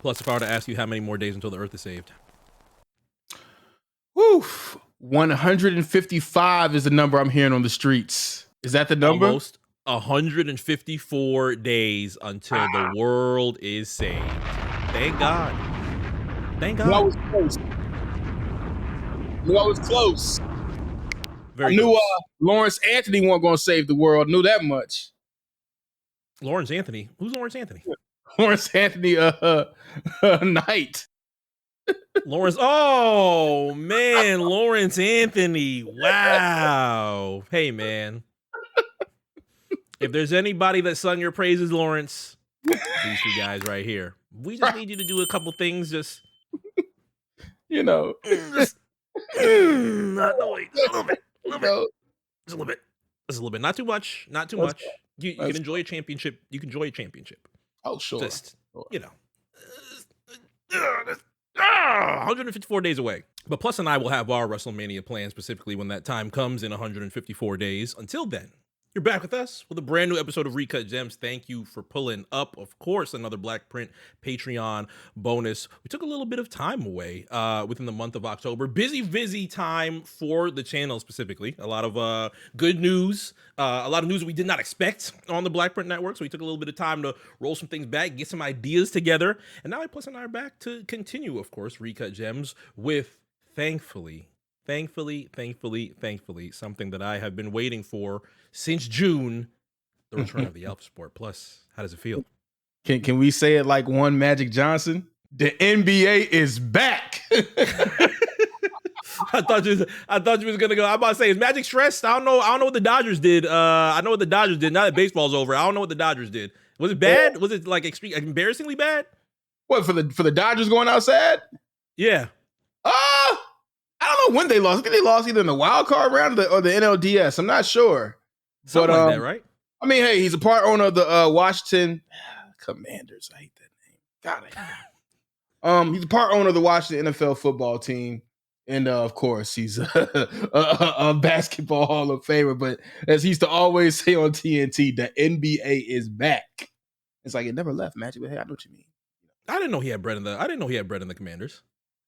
Plus, if I were to ask you how many more days until the Earth is saved. Woof. 155 is the number I'm hearing on the streets. Is that the number? Almost 154 days until the world is saved. Thank God. Thank God. I was close. I was close. Very I knew close. Lawrence Anthony wasn't going to save the world. Knew that much. Lawrence Anthony? Who's Lawrence Anthony? Lawrence Anthony Knight. Lawrence. Oh, man. Lawrence Anthony. Wow. Hey, man. If there's anybody that sung your praises, Lawrence, these two guys right here. We just need you to do a couple things. Just, not wait, a little bit. Just a little bit. Just a little bit. Not too much. Not too much. You can enjoy a championship. You can enjoy a championship. Oh, sure. Just, 154 days away. But Plus and I will have our WrestleMania plan specifically when that time comes in 154 days. Until then, you're back with us with a brand new episode of Recut Gems. Thank you for pulling up. Of course, another Black Print Patreon bonus. We took a little bit of time away within the month of October. Busy time for the channel specifically. A lot of good news. A lot of news that we did not expect on the Black Print Network. So we took a little bit of time to roll some things back, get some ideas together. And now Plus and I are back to continue, of course, Recut Gems with, thankfully, something that I have been waiting for since June, the return of the Alpha Sport Plus. How does it feel? Can we say it like one Magic Johnson? The NBA is back. I thought you was gonna go. I'm about to say, is Magic stressed? I don't know what the Dodgers did. I know what the Dodgers did. Now that baseball's over, I don't know what the Dodgers did. Was it bad? Was it like embarrassingly bad? What, for the Dodgers going outside? Yeah. I don't know when they lost. I think they lost either in the wild card round or the NLDS. I'm not sure. Something like that, right? I mean, hey, he's a part owner of the Washington Commanders. I hate that name. God, he's a part owner of the Washington NFL football team. And of course, he's a basketball Hall of Famer. But as he used to always say on TNT, the NBA is back. It's like it never left, Magic. But hey, I know what you mean. I didn't know he had bread in the Commanders.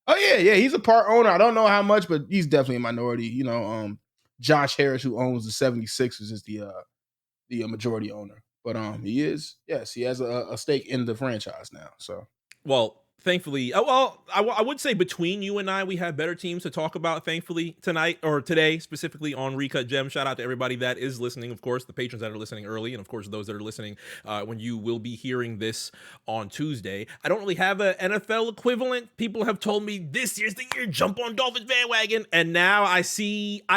Oh yeah. He's a part owner. I don't know how much, but he's definitely a minority. Josh Harris, who owns the 76ers, is the majority owner. But he is, yes, he has a stake in the franchise now. So, well, thankfully, I would say between you and I, we have better teams to talk about, thankfully, tonight or today, specifically on Recut Gems. Shout out to everybody that is listening, of course, the patrons that are listening early, and of course, those that are listening when you will be hearing this on Tuesday. I don't really have an NFL equivalent. People have told me this year's the year, jump on Dolphins bandwagon, and now I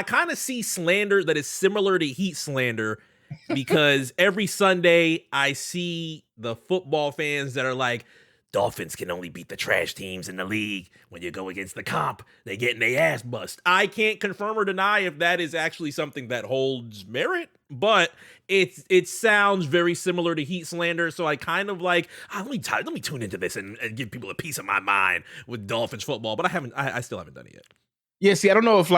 kind of see slander that is similar to Heat slander, because every Sunday I see the football fans that are like, Dolphins can only beat the trash teams in the league. When you go against the comp, they getting their ass bust. I can't confirm or deny if that is actually something that holds merit, but it sounds very similar to Heat slander. So I kind of like, let me tune into this and give people a piece of my mind with Dolphins football. But I still haven't done it yet. Yeah, see, I don't know if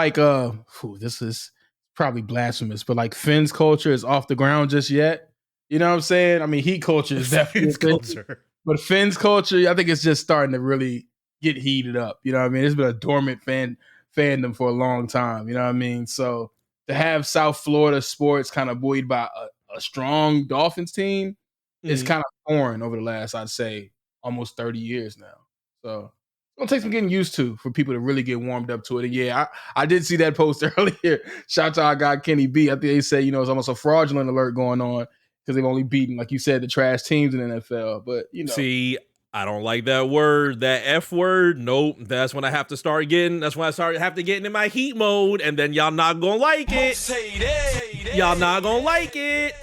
this is probably blasphemous, but like Finn's culture is off the ground just yet. You know what I'm saying? I mean, Heat culture is definitely culture. But Finn's culture, I think it's just starting to really get heated up. You know what I mean? It's been a dormant fandom for a long time. You know what I mean? So to have South Florida sports kind of buoyed by a strong Dolphins team is kind of foreign over the last, I'd say, almost 30 years now. So it's going to take some getting used to for people to really get warmed up to it. And yeah, I did see that post earlier. Shout out to our guy, Kenny B. I think they say, it's almost a fraudulent alert going on, because they've only beaten, like you said, the trash teams in the NFL. But, See, I don't like that word, that F word. Nope. That's when I have to start getting, in my Heat mode, and then y'all not going to like it. Y'all not going to like it.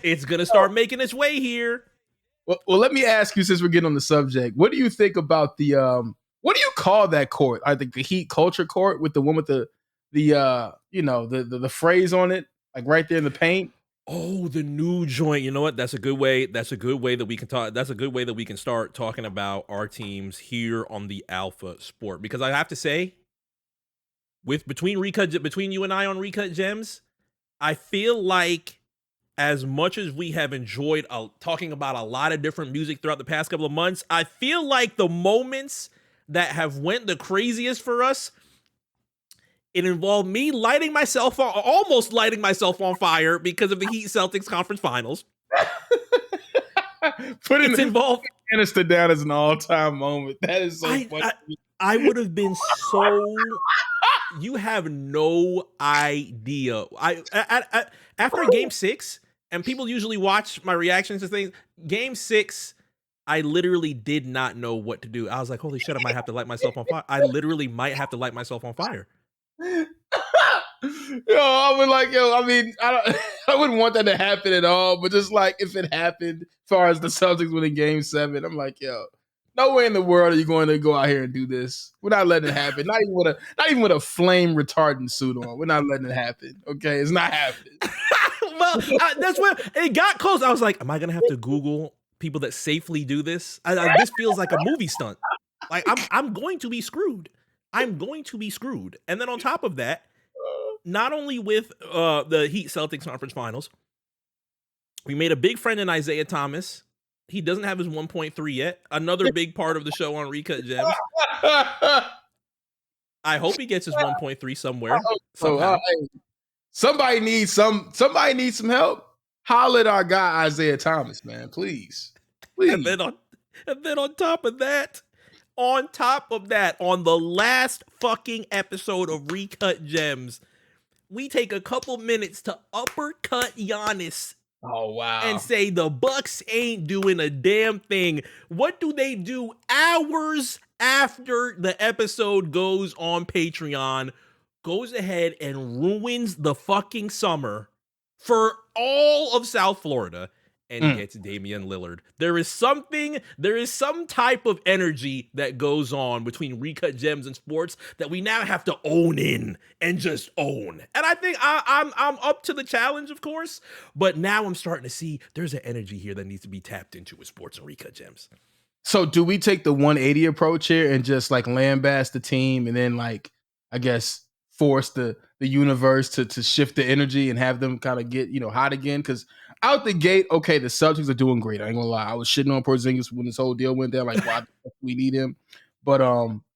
It's going to start making its way here. Well, let me ask you, since we're getting on the subject, what do you think about the, what do you call that court? I think the Heat culture court with the one with the phrase on it, like right there in the paint. Oh, the new joint. You know what? That's a good way that we can talk. That's a good way that we can start talking about our teams here on the Alpha Sport. Because I have to say, between you and I on Recut Gems, I feel like as much as we have enjoyed talking about a lot of different music throughout the past couple of months, I feel like the moments that have went the craziest for us, it involved me almost lighting myself on fire because of the Heat Celtics conference finals. It's involved Aniston down as an all-time moment. That is so funny. I would have been so. You have no idea. After Game 6, and people usually watch my reactions to things. Game 6, I literally did not know what to do. I was like, holy shit, I might have to light myself on fire. I literally might have to light myself on fire. I would like, I mean, I wouldn't want that to happen at all, but just like if it happened, as far as the Celtics winning Game 7, I'm like, no way in the world are you going to go out here and do this. We're not letting it happen. Not even with a flame retardant suit on. We're not letting it happen. Okay, it's not happening. Well, that's when it got close. I was like, am I gonna have to Google people that safely do this? This feels like a movie stunt. Like I'm going to be screwed. I'm going to be screwed. And then on top of that, not only with the Heat Celtics conference finals, we made a big friend in Isaiah Thomas. He doesn't have his 1.3 yet. Another big part of the show on Recut Gems. I hope he gets his 1.3 somewhere. Somehow. Somebody needs some help. Holler at our guy Isaiah Thomas, man. Please. And then on top of that, on the last fucking episode of Recut Gems, we take a couple minutes to uppercut Giannis. Oh, wow. And say the Bucks ain't doing a damn thing. What do they do hours after the episode goes on Patreon? Goes ahead and ruins the fucking summer for all of South Florida and gets Damian Lillard. There is some type of energy that goes on between Recut Gems and sports that we now have to own in and just own. And I think I'm up to the challenge, of course, but now I'm starting to see there's an energy here that needs to be tapped into with sports and Recut Gems. So do we take the 180 approach here and just like lambast the team and then like, I guess, force the universe to shift the energy and have them kind of get, hot again? Because out the gate, okay, the Celtics are doing great. I ain't gonna lie. I was shitting on Porzingis when this whole deal went down. Like, why we need him? But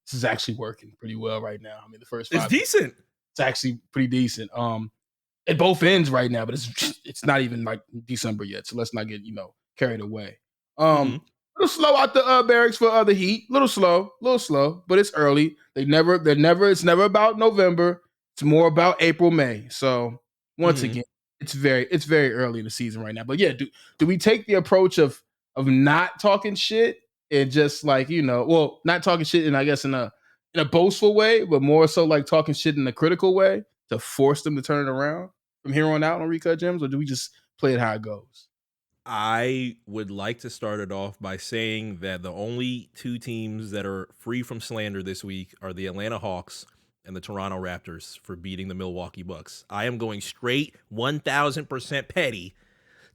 this is actually working pretty well right now. I mean, the first 5 it's decent. It's actually pretty decent. At both ends right now, but it's not even like December yet. So let's not get carried away. A little slow out the barracks for the Heat. Little slow, but it's early. It's never about November. It's more about April, May. So once again, it's very early in the season right now. But yeah, do we take the approach of not talking shit and just like, not talking shit and I guess in a boastful way, but more so like talking shit in a critical way to force them to turn it around from here on out on Recut Gems, or do we just play it how it goes? I would like to start it off by saying that the only two teams that are free from slander this week are the Atlanta Hawks and the Toronto Raptors for beating the Milwaukee Bucks. I am going straight 1,000% petty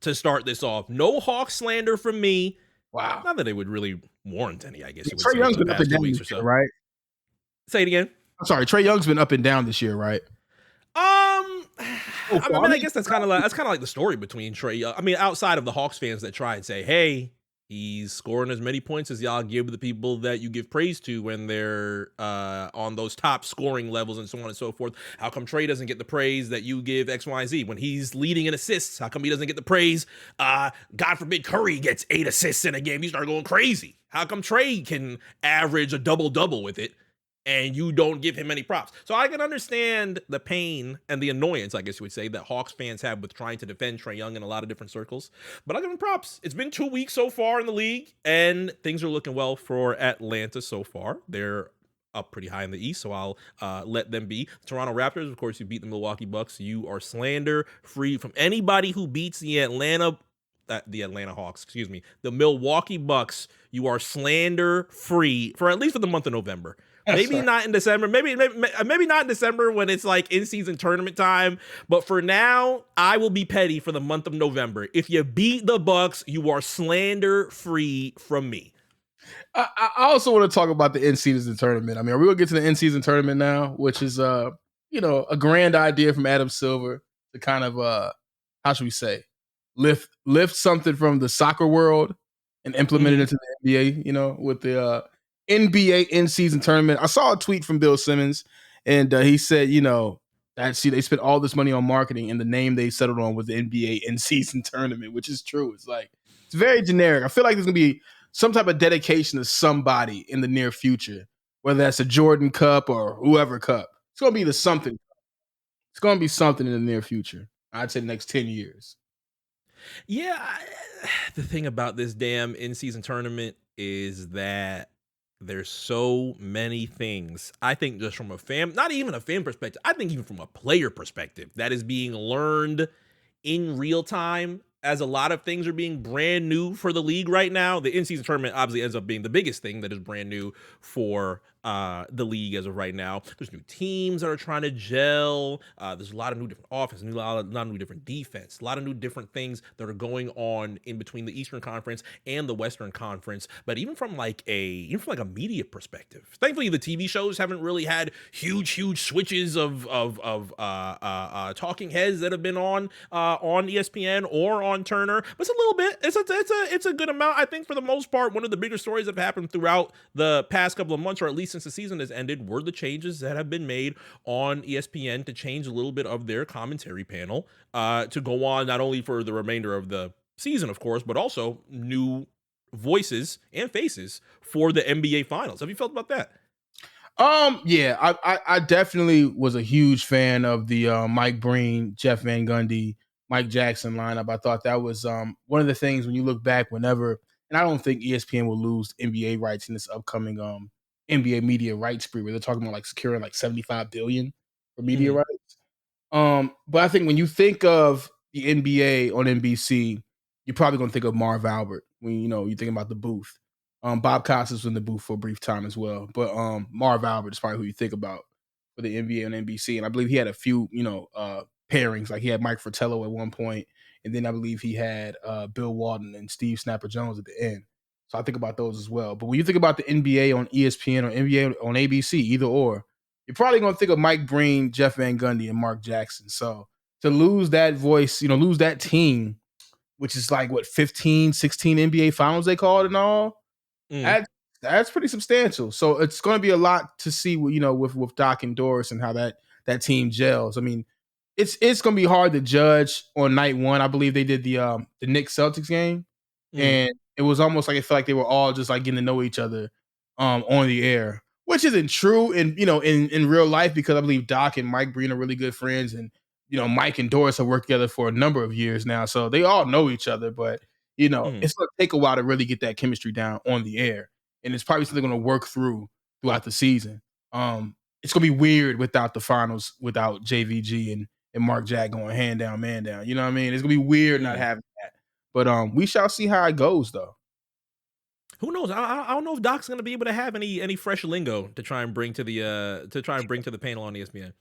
to start this off. No Hawks slander from me. Wow. Not that it would really warrant any, I guess you would Trae say. Young's been up and down this year, right? Say it again. I'm sorry, Trae Young's been up and down this year, right? I guess that's kind of like the story between Trae. I mean, outside of the Hawks fans that try and say, "Hey, he's scoring as many points as y'all give the people that you give praise to when they're on those top scoring levels and so on and so forth." How come Trae doesn't get the praise that you give X, Y, and Z when he's leading in assists? How come he doesn't get the praise? God forbid Curry gets 8 assists in a game. You start going crazy. How come Trae can average a double-double with it? And you don't give him any props. So I can understand the pain and the annoyance, I guess you would say, that Hawks fans have with trying to defend Trae Young in a lot of different circles. But I'll give him props. It's been 2 weeks so far in the league, and things are looking well for Atlanta so far. They're up pretty high in the East, so I'll let them be. Toronto Raptors, of course, you beat the Milwaukee Bucks. You are slander-free from anybody who beats the Atlanta Hawks, the Milwaukee Bucks. You are slander-free for at least for the month of November. Maybe not in December. Maybe not in December when it's like in-season tournament time. But for now, I will be petty for the month of November. If you beat the Bucks, you are slander-free from me. I also want to talk about the in-season tournament. I mean, are we going to get to the in-season tournament now, which is, a grand idea from Adam Silver to kind of, how should we say, lift something from the soccer world and implement it into the NBA, with the NBA in-season tournament. I saw a tweet from Bill Simmons, and he said, they spent all this money on marketing, and the name they settled on was the NBA in-season tournament, which is true. It's like, it's very generic. I feel like there's going to be some type of dedication to somebody in the near future, whether that's a Jordan Cup or whoever Cup. It's going to be something. It's going to be something in the near future. I'd say the next 10 years. Yeah, the thing about this damn in-season tournament is that there's so many things. I think just from not even a fan perspective, I think even from a player perspective, that is being learned in real time, as a lot of things are being brand new for the league right now. The in-season tournament obviously ends up being the biggest thing that is brand new for the league as of right now. There's new teams that are trying to gel. There's a lot of new different offense, a lot of new different defense, a lot of new different things that are going on in between the Eastern Conference and the Western Conference. But even from like a media perspective, thankfully the TV shows haven't really had huge switches of talking heads that have been on ESPN or on Turner. But it's a little bit. It's a good amount. I think for the most part, one of the bigger stories that have happened throughout the past couple of months, or at least since the season has ended, were the changes that have been made on ESPN to change a little bit of their commentary panel to go on not only for the remainder of the season, of course, but also new voices and faces for the NBA Finals. Have you felt about that? Yeah, I definitely was a huge fan of the Mike Breen, Jeff Van Gundy, Mike Jackson lineup. I thought that was one of the things when you look back whenever, and I don't think ESPN will lose NBA rights in this upcoming NBA media rights spree where they're talking about like securing like $75 billion for media rights. But I think when you think of the NBA on NBC, you're probably going to think of Marv Albert when you think about the booth. Bob Costas was in the booth for a brief time as well, but Marv Albert is probably who you think about for the NBA on NBC, and I believe he had a few pairings. Like he had Mike Fratello at one point, and then I believe he had Bill Walton and Steve Snapper Jones at the end. So I think about those as well. But when you think about the NBA on ESPN or NBA on ABC, either or, you're probably going to think of Mike Breen, Jeff Van Gundy, and Mark Jackson. So to lose that voice, lose that team, which is like what 15, 16 NBA finals they called and all, that's pretty substantial. So it's going to be a lot to see, with Doc and Doris and how that team gels. I mean, it's going to be hard to judge on night one. I believe they did the Knicks Celtics game, and it was almost like it felt like they were all just like getting to know each other on the air, which isn't true in real life, because I believe Doc and Mike Breen are really good friends, and Mike and Doris have worked together for a number of years now, so they all know each other. But it's going to take a while to really get that chemistry down on the air, and it's probably something they're going to work throughout the season. It's going to be weird without the finals, without JVG and Mark Jack going hand down, man down. You know what I mean? It's going to be weird not having that. But we shall see how it goes, though. Who knows? I don't know if Doc's going to be able to have any fresh lingo to try and bring to the panel on ESPN.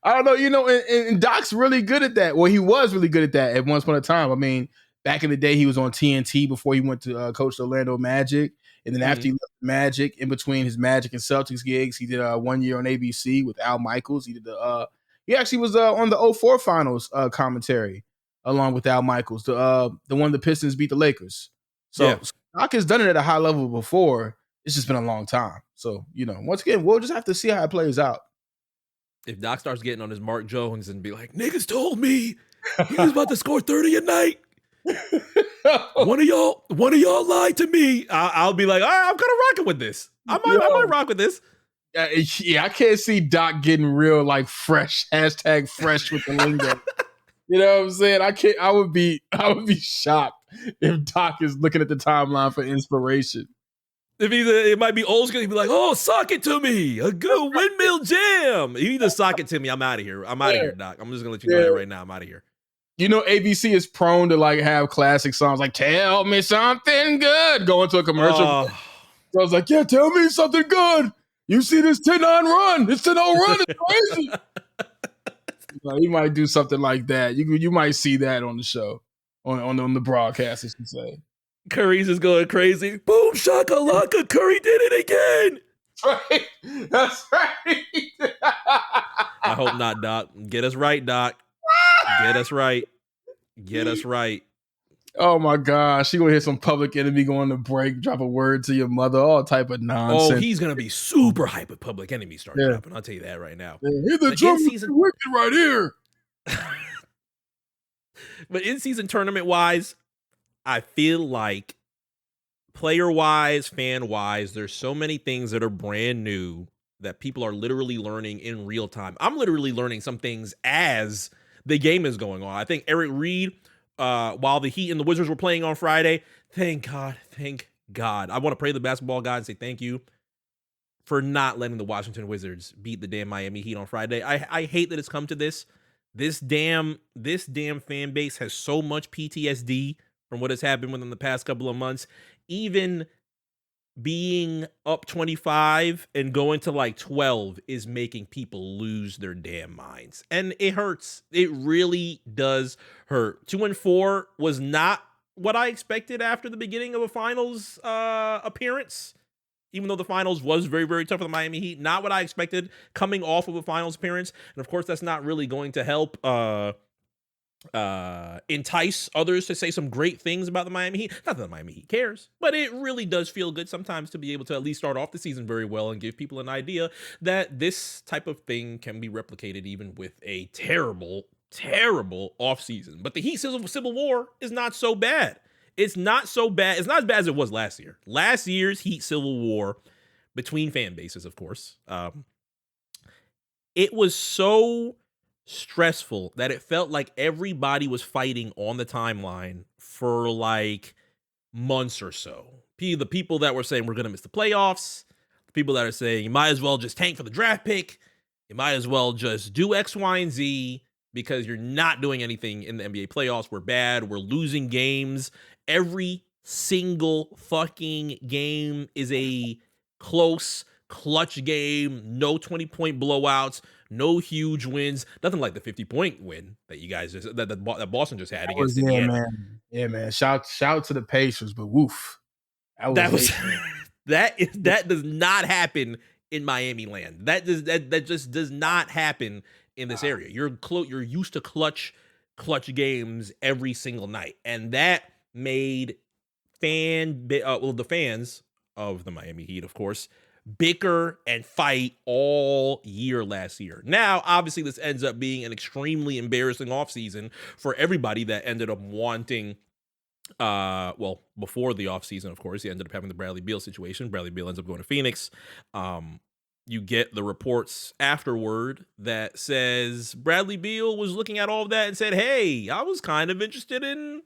I don't know, and Doc's really good at that. Well, he was really good at that at once upon a time. I mean, back in the day, he was on TNT before he went to coach the Orlando Magic. And then after he left Magic, in between his Magic and Celtics gigs, he did 1 year on ABC with Al Michaels. He actually was on the 04 finals commentary along with Al Michaels, the one the Pistons beat the Lakers. So Doc has done it at a high level before. It's just been a long time. So, once again, we'll just have to see how it plays out. If Doc starts getting on his Mark Jones and be like, niggas told me he was about to score 30 a night. One of y'all lied to me. I'll be like, I'm kind of rocking with this. I might rock with this. Yeah, I can't see Doc getting real like fresh, #fresh with the lingo. You know what I'm saying? I would be shocked if Doc is looking at the timeline for inspiration. If it might be old school, he'd be like, "Oh, sock it to me, a good windmill jam." You either sock it to me, I'm out of here. I'm out of here, Doc. I'm just gonna let you know that right now. I'm out of here. ABC is prone to like have classic songs like "Tell Me Something Good" go into a commercial. So I was like, "Yeah, tell me something good. You see this 10-9 run? It's 10-0 run. It's crazy." You might do something like that. You might see that on the show, on the broadcast, as you say. Curry's is going crazy. Boom shakalaka, Curry did it again. That's right. I hope not, Doc. Get us right, Doc. Get us right. Oh my gosh, she gonna hear some Public Enemy going to break, drop a word to your mother, all type of nonsense. Oh, he's gonna be super hype with Public Enemy start dropping. I'll tell you that right now. Hear the drum wicked right here. But in season tournament wise, I feel like player wise, fan wise, there's so many things that are brand new that people are literally learning in real time. I'm literally learning some things as the game is going on. I think Eric Reed, while the Heat and the Wizards were playing on Friday, thank God. I want to pray to the basketball god and say thank you for not letting the Washington Wizards beat the damn Miami Heat on Friday. I hate that it's come to this. This damn fan base has so much PTSD from what has happened within the past couple of months. Even being up 25 and going to like 12 is making people lose their damn minds. And it hurts. It really does hurt. 2-4 was not what I expected after the beginning of a finals appearance. Even though the finals was very, very tough for the Miami Heat. Not what I expected coming off of a finals appearance. And of course, that's not really going to help entice others to say some great things about the Miami Heat. Not that the Miami Heat cares, but it really does feel good sometimes to be able to at least start off the season very well and give people an idea that this type of thing can be replicated even with a terrible offseason. But the Heat Civil War is not so bad. It's not so bad. It's not as bad as it was last year. Last year's Heat Civil War between fan bases, of course. It was so stressful that it felt like everybody was fighting on the timeline for like months or so. The people that were saying we're going to miss the playoffs, the people that are saying you might as well just tank for the draft pick, you might as well just do X, Y, and Z because you're not doing anything in the NBA playoffs. We're bad. We're losing games. Every single fucking game is a close, clutch game. No 20-point blowouts. No huge wins. Nothing like the 50-point win that you guys just that Boston just had against Indiana. Yeah, man. Shout to the Pacers, but woof. That does not happen in Miami land. That just does not happen in this area. You're used to clutch games every single night, and that made the fans of the Miami Heat, of course, bicker and fight all year last year. Now, obviously, this ends up being an extremely embarrassing offseason for everybody that ended up wanting. Before the offseason, of course, he ended up having the Bradley Beal situation. Bradley Beal ends up going to Phoenix. You get the reports afterward that says Bradley Beal was looking at all of that and said, hey, I was kind of interested in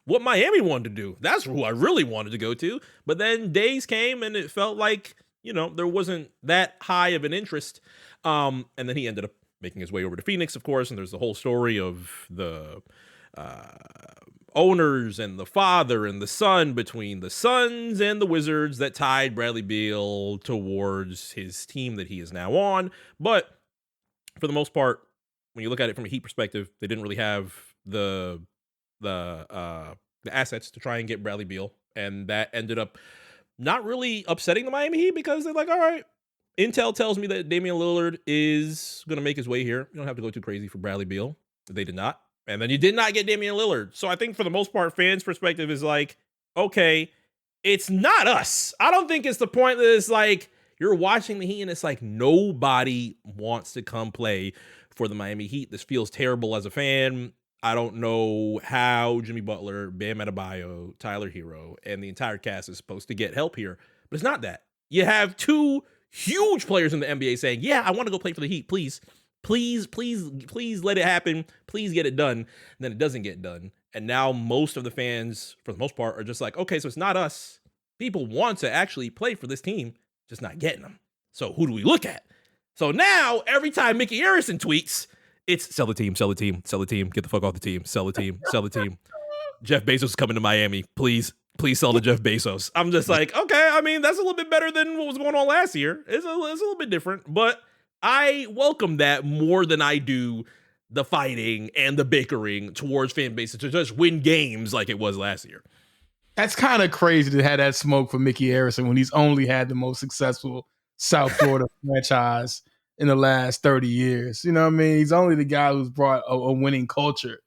what Miami wanted to do. That's who I really wanted to go to. But then days came and it felt like, there wasn't that high of an interest. And then he ended up making his way over to Phoenix, of course. And there's the whole story of the owners and the father and the son between the Suns and the Wizards that tied Bradley Beal towards his team that he is now on. But for the most part, when you look at it from a Heat perspective, they didn't really have the assets to try and get Bradley Beal. And that ended up not really upsetting the Miami Heat because they're like, all right, intel tells me that Damian Lillard is going to make his way here. You don't have to go too crazy for Bradley Beal. They did not. And then you did not get Damian Lillard. So I think for the most part, fans' perspective is like, okay, it's not us. I don't think it's the point that it's like you're watching the Heat and it's like nobody wants to come play for the Miami Heat. This feels terrible as a fan. I don't know how Jimmy Butler, Bam Adebayo, Tyler Hero, and the entire cast is supposed to get help here. But it's not that. You have two huge players in the NBA saying, yeah, I want to go play for the Heat, please. Please let it happen. Please get it done. And then it doesn't get done. And now most of the fans, for the most part, are just like, okay, so it's not us. People want to actually play for this team, just not getting them. So who do we look at? So now every time Mickey Harrison tweets, it's sell the team, get the fuck off the team, sell the team. Jeff Bezos is coming to Miami. Please sell to Jeff Bezos. I'm just like, okay, I mean, that's a little bit better than what was going on last year. It's a little bit different, but I welcome that more than I do the fighting and the bickering towards fan bases to just win games like it was last year. That's kind of crazy to have that smoke for Mickey Harrison when he's only had the most successful South Florida franchise in the last 30 years. You know what I mean? He's only the guy who's brought a winning culture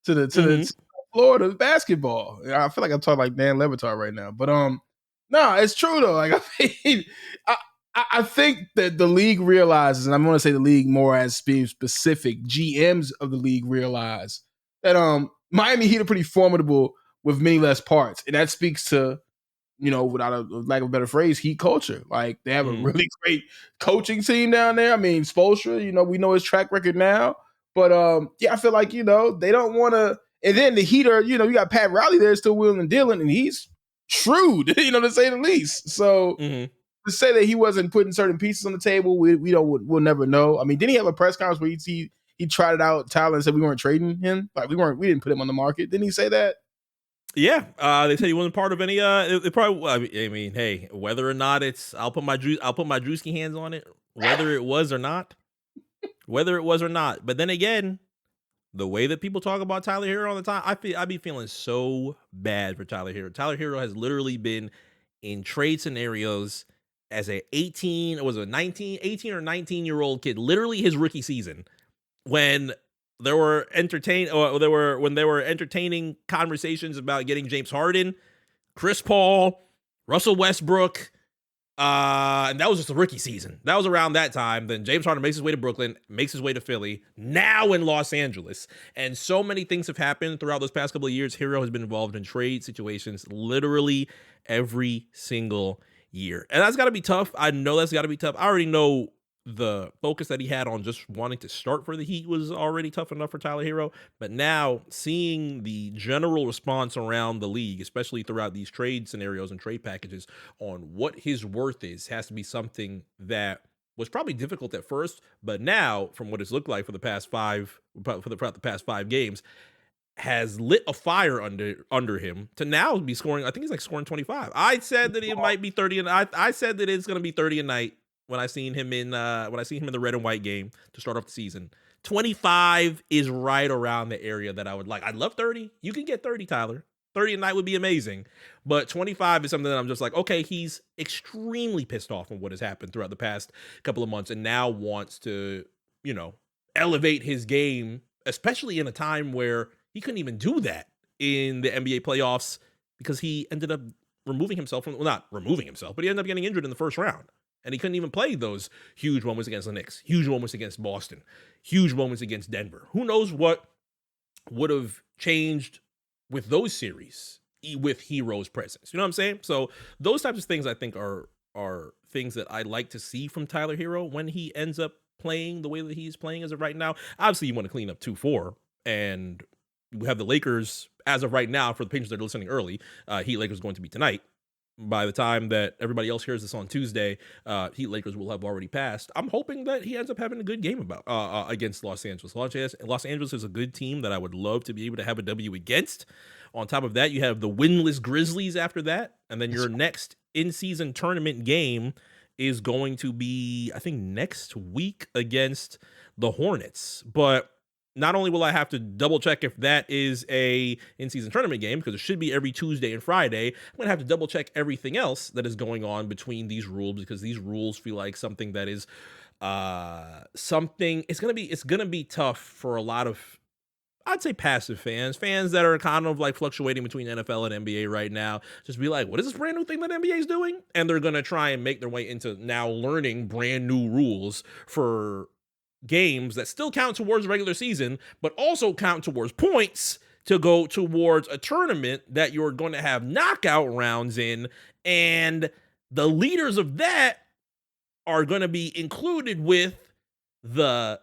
to the Florida basketball. I feel like I'm talking like Dan Levitar right now, but no, it's true though. Like I mean, I think that the league realizes, and I'm going to say the league more as being specific, GMs of the league realize that Miami Heat are pretty formidable with many less parts, and that speaks to, without a lack of a better phrase, Heat culture. Like they have a really great coaching team down there. I mean, Spoelstra, we know his track record now, but I feel like they don't want to. And then the Heat are, you got Pat Riley there still wheeling and dealing, and he's shrewd, to say the least. So to say that he wasn't putting certain pieces on the table, we'll never know. I mean, didn't he have a press conference where he tried it out, Tyler, and said we weren't trading him? Like we didn't put him on the market. Didn't he say that? Yeah, they said he wasn't part of any. It probably. I mean, hey, whether or not I'll put my Drewski hands on it. Whether it was or not. But then again, the way that people talk about Tyler Hero all the time, I'd be feeling so bad for Tyler Hero. Tyler Hero has literally been in trade scenarios as a 18 or 19-year-old kid, literally his rookie season, when they were entertaining conversations about getting James Harden, Chris Paul, Russell Westbrook, and that was just the rookie season. That was around that time. Then James Harden makes his way to Brooklyn, makes his way to Philly, now in Los Angeles. And so many things have happened throughout those past couple of years. Hero has been involved in trade situations literally every single year. And that's got to be tough. I know that's got to be tough. I already know the focus that he had on just wanting to start for the Heat was already tough enough for Tyler Hero. But now seeing the general response around the league, especially throughout these trade scenarios and trade packages, on what his worth is, has to be something that was probably difficult at first. But now, from what it's looked like for the past five games, has lit a fire under him to now be scoring. I think he's scoring 25. I said that it might be 30, and I said that it's going to be 30 a night when I seen him in the red and white game to start off the season. 25 is right around the area that I would like. I'd love 30. You can get 30, Tyler. 30 a night would be amazing. But 25 is something that I'm just like, okay, he's extremely pissed off on what has happened throughout the past couple of months and now wants to, elevate his game, especially in a time where he couldn't even do that in the NBA playoffs because he ended up removing himself from, well, not removing himself, but he ended up getting injured in the first round. And he couldn't even play those huge moments against the Knicks, huge moments against Boston, huge moments against Denver. Who knows what would have changed with those series with Hero's presence? You know what I'm saying? So those types of things I think are things that I like to see from Tyler Hero when he ends up playing the way that he's playing as of right now. Obviously, you want to clean up 2-4, and we have the Lakers as of right now, for the patrons that are listening early, Heat Lakers going to be tonight. By the time that everybody else hears this on Tuesday, Heat Lakers will have already passed. I'm hoping that he ends up having a good game against Los Angeles. Los Angeles is a good team that I would love to be able to have a W against. On top of that, you have the winless Grizzlies after that, and then your next in-season tournament game is going to be, I think, next week against the Hornets. But not only will I have to double check if that is a in-season tournament game, because it should be every Tuesday and Friday, I'm going to have to double check everything else that is going on between these rules, because these rules feel like something that is it's going to be tough for a lot of, I'd say, passive fans that are kind of like fluctuating between NFL and NBA right now. Just be like, what is this brand new thing that NBA is doing? And they're going to try and make their way into now learning brand new rules for games that still count towards regular season, but also count towards points to go towards a tournament that you're going to have knockout rounds in. And the leaders of that are going to be included with the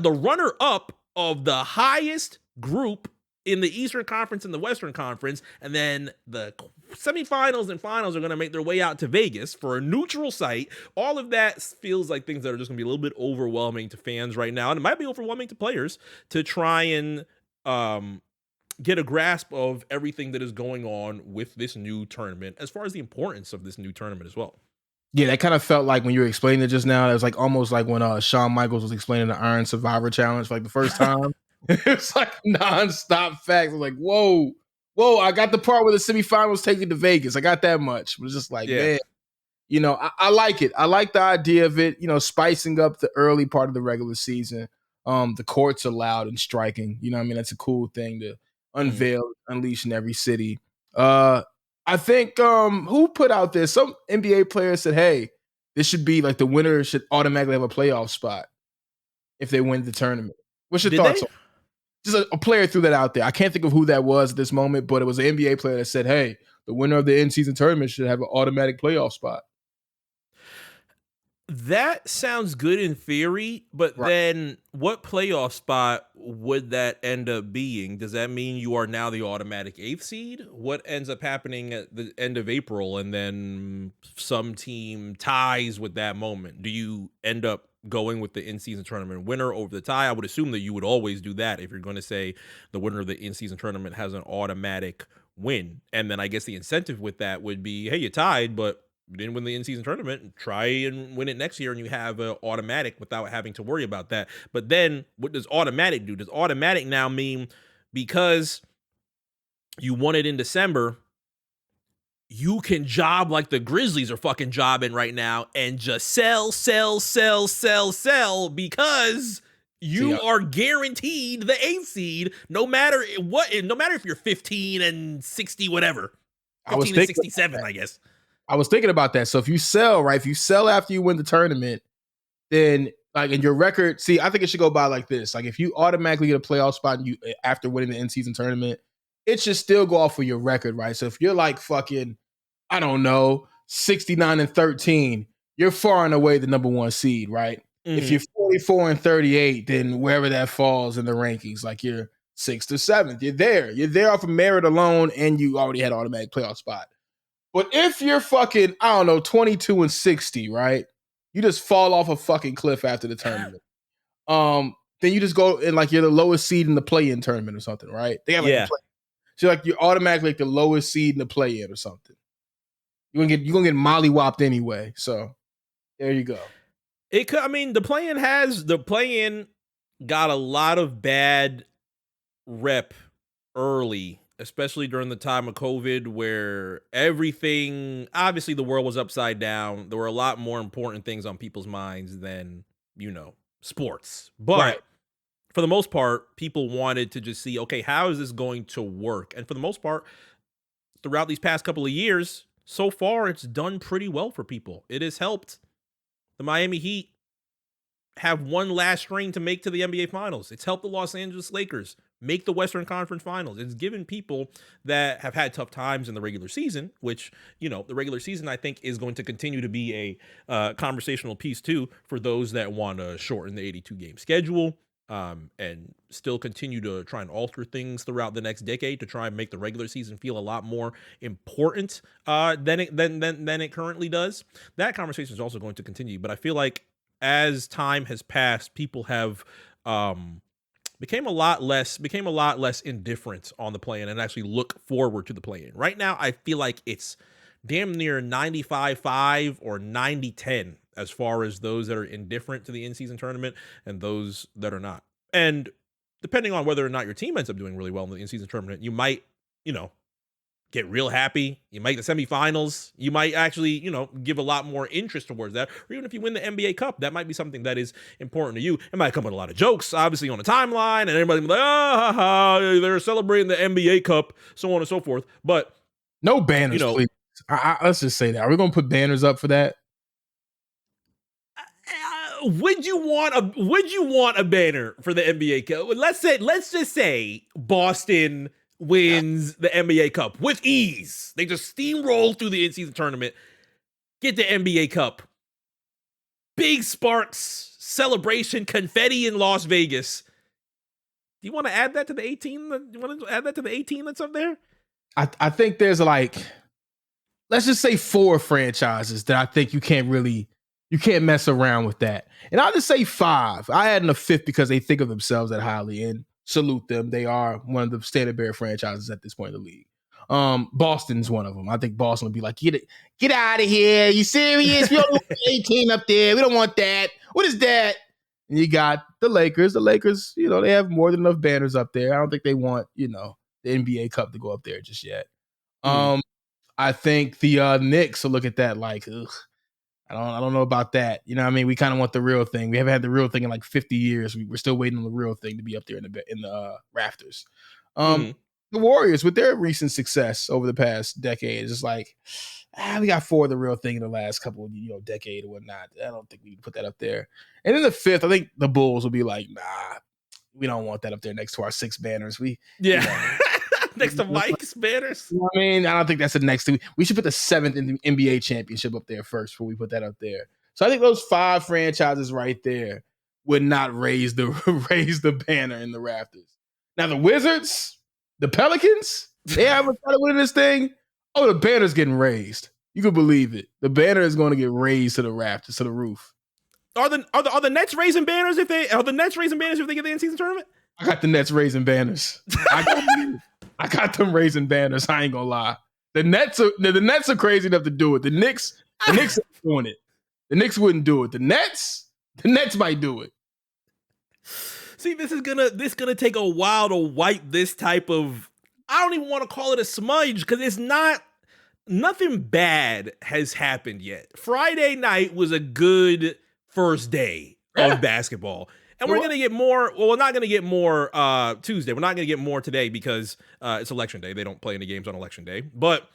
runner up of the highest group in the Eastern Conference and the Western Conference. And then the semifinals and finals are going to make their way out to Vegas for a neutral site. All of that feels like things that are just going to be a little bit overwhelming to fans right now. And it might be overwhelming to players to try and get a grasp of everything that is going on with this new tournament, as far as the importance of this new tournament as well. Yeah, that kind of felt like when you were explaining it just now, it was like almost like when Shawn Michaels was explaining the Iron Survivor Challenge for like the first time. It's like nonstop facts. I'm like, whoa, I got the part where the semifinals take it to Vegas. I got that much. But it's just like, man, I like it. I like the idea of it, spicing up the early part of the regular season. The courts are loud and striking. I mean, that's a cool thing to unveiled, unleashed in every city. I think who put out this? Some NBA player said, "Hey, this should be like the winner should automatically have a playoff spot if they win the tournament." What's your Did thoughts they? on? Just a player threw that out there. I can't think of who that was at this moment, but it was an NBA player that said, "Hey, the winner of the in-season tournament should have an automatic playoff spot." That sounds good in theory, but Right. then what playoff spot would that end up being? Does that mean you are now the automatic 8th seed? What ends up happening at the end of April and then some team ties with that moment? Do you end up going with the in-season tournament winner over the tie? I would assume that you would always do that if you're going to say the winner of the in-season tournament has an automatic win. And then I guess the incentive with that would be, hey, you tied, but you didn't win the in-season tournament, try and win it next year and you have an automatic without having to worry about that. But then what does automatic do? Does automatic now mean because you won it in December, you can job like the Grizzlies are fucking jobbing right now and just sell because you are guaranteed the 8th seed no matter what, no matter if you're 15 and 60, whatever. 15 and 67, I guess. I was thinking about that. So if you sell, right, if you sell after you win the tournament, then like in your record, see, I think it should go by like this. Like if you automatically get a playoff spot and you after winning the in-season tournament, it should still go off for your record, right? So if you're like fucking, I don't know, 69 and 13, you're far and away the number 1 seed, right? Mm-hmm. If you're 44 and 38, then wherever that falls in the rankings, like you're 6th or 7th, you're there. You're there off of merit alone, and you already had an automatic playoff spot. But if you're fucking, I don't know, 22 and 60, right? You just fall off a fucking cliff after the tournament. Then you just go and like you're the lowest seed in the play-in tournament or something, right? They have like so like you're automatically like the lowest seed in the play-in or something. You're gonna get mollywopped anyway. So there you go. It could, I mean, the play-in got a lot of bad rep early, especially during the time of COVID, where everything, obviously the world was upside down. There were a lot more important things on people's minds than, sports. But for the most part, people wanted to just see, okay, how is this going to work? And for the most part, throughout these past couple of years, so far, it's done pretty well for people. It has helped the Miami Heat have one last string to make to the NBA Finals. It's helped the Los Angeles Lakers make the Western Conference Finals. It's given people that have had tough times in the regular season, which, the regular season, I think, is going to continue to be a conversational piece, too, for those that want to shorten the 82-game schedule and still continue to try and alter things throughout the next decade to try and make the regular season feel a lot more important than it currently does. That conversation is also going to continue, but I feel like as time has passed, people have became a lot less indifferent on the play-in and actually look forward to the play-in. Right now, I feel like it's damn near 95-5 or 90-10 as far as those that are indifferent to the in-season tournament and those that are not. And depending on whether or not your team ends up doing really well in the in-season tournament, you might, get real happy. You make the semifinals. You might actually, give a lot more interest towards that. Or even if you win the NBA Cup, that might be something that is important to you. It might come with a lot of jokes, obviously, on the timeline, and everybody be like, they're celebrating the NBA Cup, so on and so forth. But no banners, please. Let's just say that. Are we going to put banners up for that? Would you want a banner for the NBA Cup? Let's just say Boston wins the NBA Cup with ease. They just steamroll through the in-season tournament, get the NBA Cup. Big sparks, celebration, confetti in Las Vegas. Do you want to add that to the 18? You want to add that to the 18 that's up there? I think there's like, let's just say 4 franchises that I think you can't mess around with that. And I'll just say 5. I add in a 5th because they think of themselves that highly and salute them. They are one of the standard bearer franchises at this point in the league. Boston's one of them. I think Boston would be like, get out of here. You serious? We don't want 18 up there. We don't want that. What is that? And you got the Lakers. The Lakers, they have more than enough banners up there. I don't think they want, the NBA Cup to go up there just yet. I think the Knicks will look at that like, ugh. I don't know about that. You know what I mean? We kind of want the real thing. We haven't had the real thing in like 50 years. We're still waiting on the real thing to be up there in the rafters. the Warriors with their recent success over the past decade. It's just like, we got 4 of the real thing in the last couple of decade or whatnot. I don't think we can put that up there. And then the 5th, I think the Bulls will be like, nah, we don't want that up there next to our 6 banners. Next to Mike's banners. You know what I mean, I don't think that's the next thing. We should put the 7th in the NBA championship up there first before we put that up there. So I think those 5 franchises right there would not raise the banner in the rafters. Now the Wizards, the Pelicans, they haven't started winning this thing. Oh, the banner's getting raised. You can believe it. The banner is going to get raised to the rafters, to the roof. Are the Nets raising banners if they get the in-season tournament? I got the Nets raising banners. I got them raising banners. I ain't gonna lie. The Nets are crazy enough to do it. The Knicks ain't doing it. The Knicks wouldn't do it. The Nets might do it. See, this is gonna take a while to wipe this type of. I don't even want to call it a smudge because it's not. Nothing bad has happened yet. Friday night was a good first day of basketball. And we're going to get more. Well, we're not going to get more Tuesday. We're not going to get more today because it's election day. They don't play any games on election day. But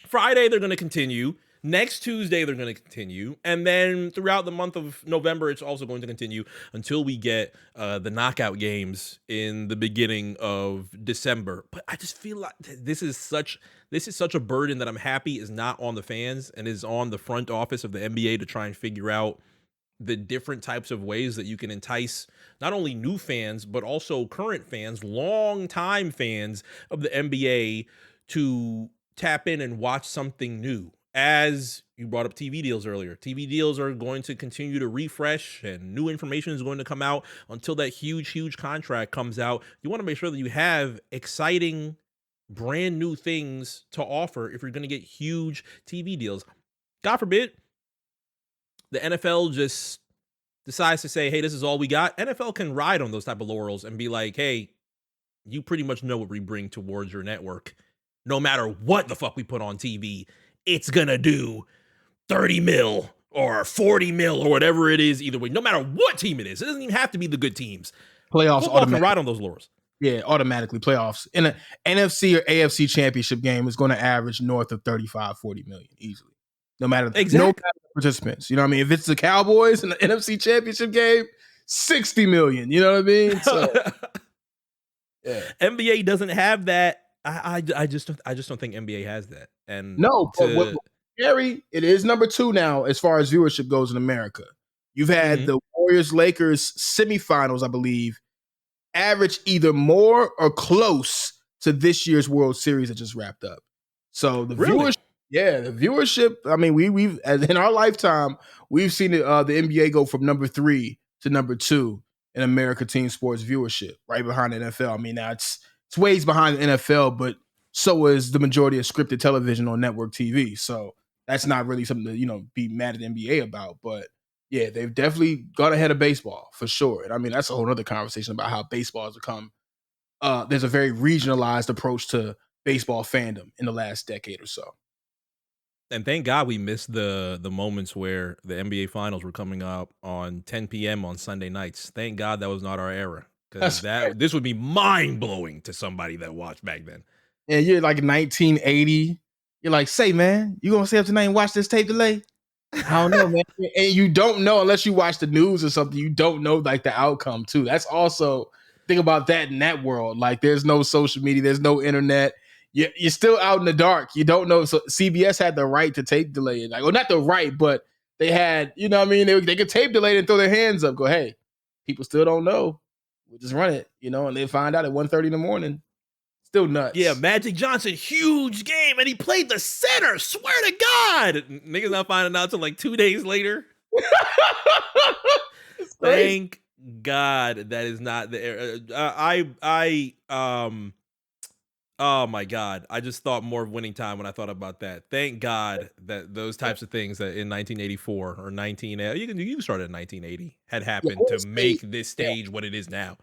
Friday, they're going to continue. Next Tuesday, they're going to continue. And then throughout the month of November, it's also going to continue until we get the knockout games in the beginning of December. But I just feel like this is such a burden that I'm happy is not on the fans and is on the front office of the NBA to try and figure out the different types of ways that you can entice not only new fans, but also current fans, long-time fans of the NBA to tap in and watch something new. As you brought up TV deals earlier, TV deals are going to continue to refresh and new information is going to come out until that huge contract comes out. You want to make sure that you have exciting, brand new things to offer if you're going to get huge TV deals. God forbid, the NFL just decides to say, hey, this is all we got. NFL can ride on those type of laurels and be like, hey, you pretty much know what we bring towards your network. No matter what the fuck we put on TV, it's going to do 30 mil or 40 mil or whatever it is either way. No matter what team it is. It doesn't even have to be the good teams. Playoffs Football can ride on those laurels. Yeah, automatically playoffs. In an NFC or AFC championship game is going to average north of 35, 40 million easily. No matter the participants. You know what I mean? If it's the Cowboys in the NFC championship game, 60 million. You know what I mean? So, yeah. NBA doesn't have that. I just don't think NBA has that. And no, but Gary, it is number 2 now as far as viewership goes in America. You've had the Warriors-Lakers semifinals, I believe, average either more or close to this year's World Series that just wrapped up. So the viewership. I mean, we've in our lifetime we've seen the NBA go from number 3 to number 2 in America team sports viewership, right behind the NFL. I mean, now it's ways behind the NFL, but so is the majority of scripted television on network TV. So that's not really something to be mad at the NBA about. But yeah, they've definitely got ahead of baseball for sure. And I mean, that's a whole other conversation about how baseball has become. There's a very regionalized approach to baseball fandom in the last decade or so. And thank God we missed the moments where the NBA finals were coming up on 10 p.m. on Sunday nights. Thank God that was not our era, because this would be mind blowing to somebody that watched back then. And you're like 1980. You're like, say, man, you gonna stay up tonight and watch this tape delay? I don't know, man. And you don't know unless you watch the news or something. You don't know like the outcome too. That's also think about that in that world. Like, there's no social media, there's no internet. You're still out in the dark. You don't know. So CBS had the right to tape delay it. Like, well, not the right, but they had, you know what I mean? They could tape delay it and throw their hands up. Go, hey, people still don't know. We'll just run it, and they find out at 1:30 in the morning. Still nuts. Yeah, Magic Johnson, huge game, and he played the center. Swear to God. Niggas not finding out until like 2 days later. Thank God that is not the era. Oh my God. I just thought more of Winning Time when I thought about that. Thank God that those types of things that in 1984 or you can start at 1980 had happened to make this stage what it is now.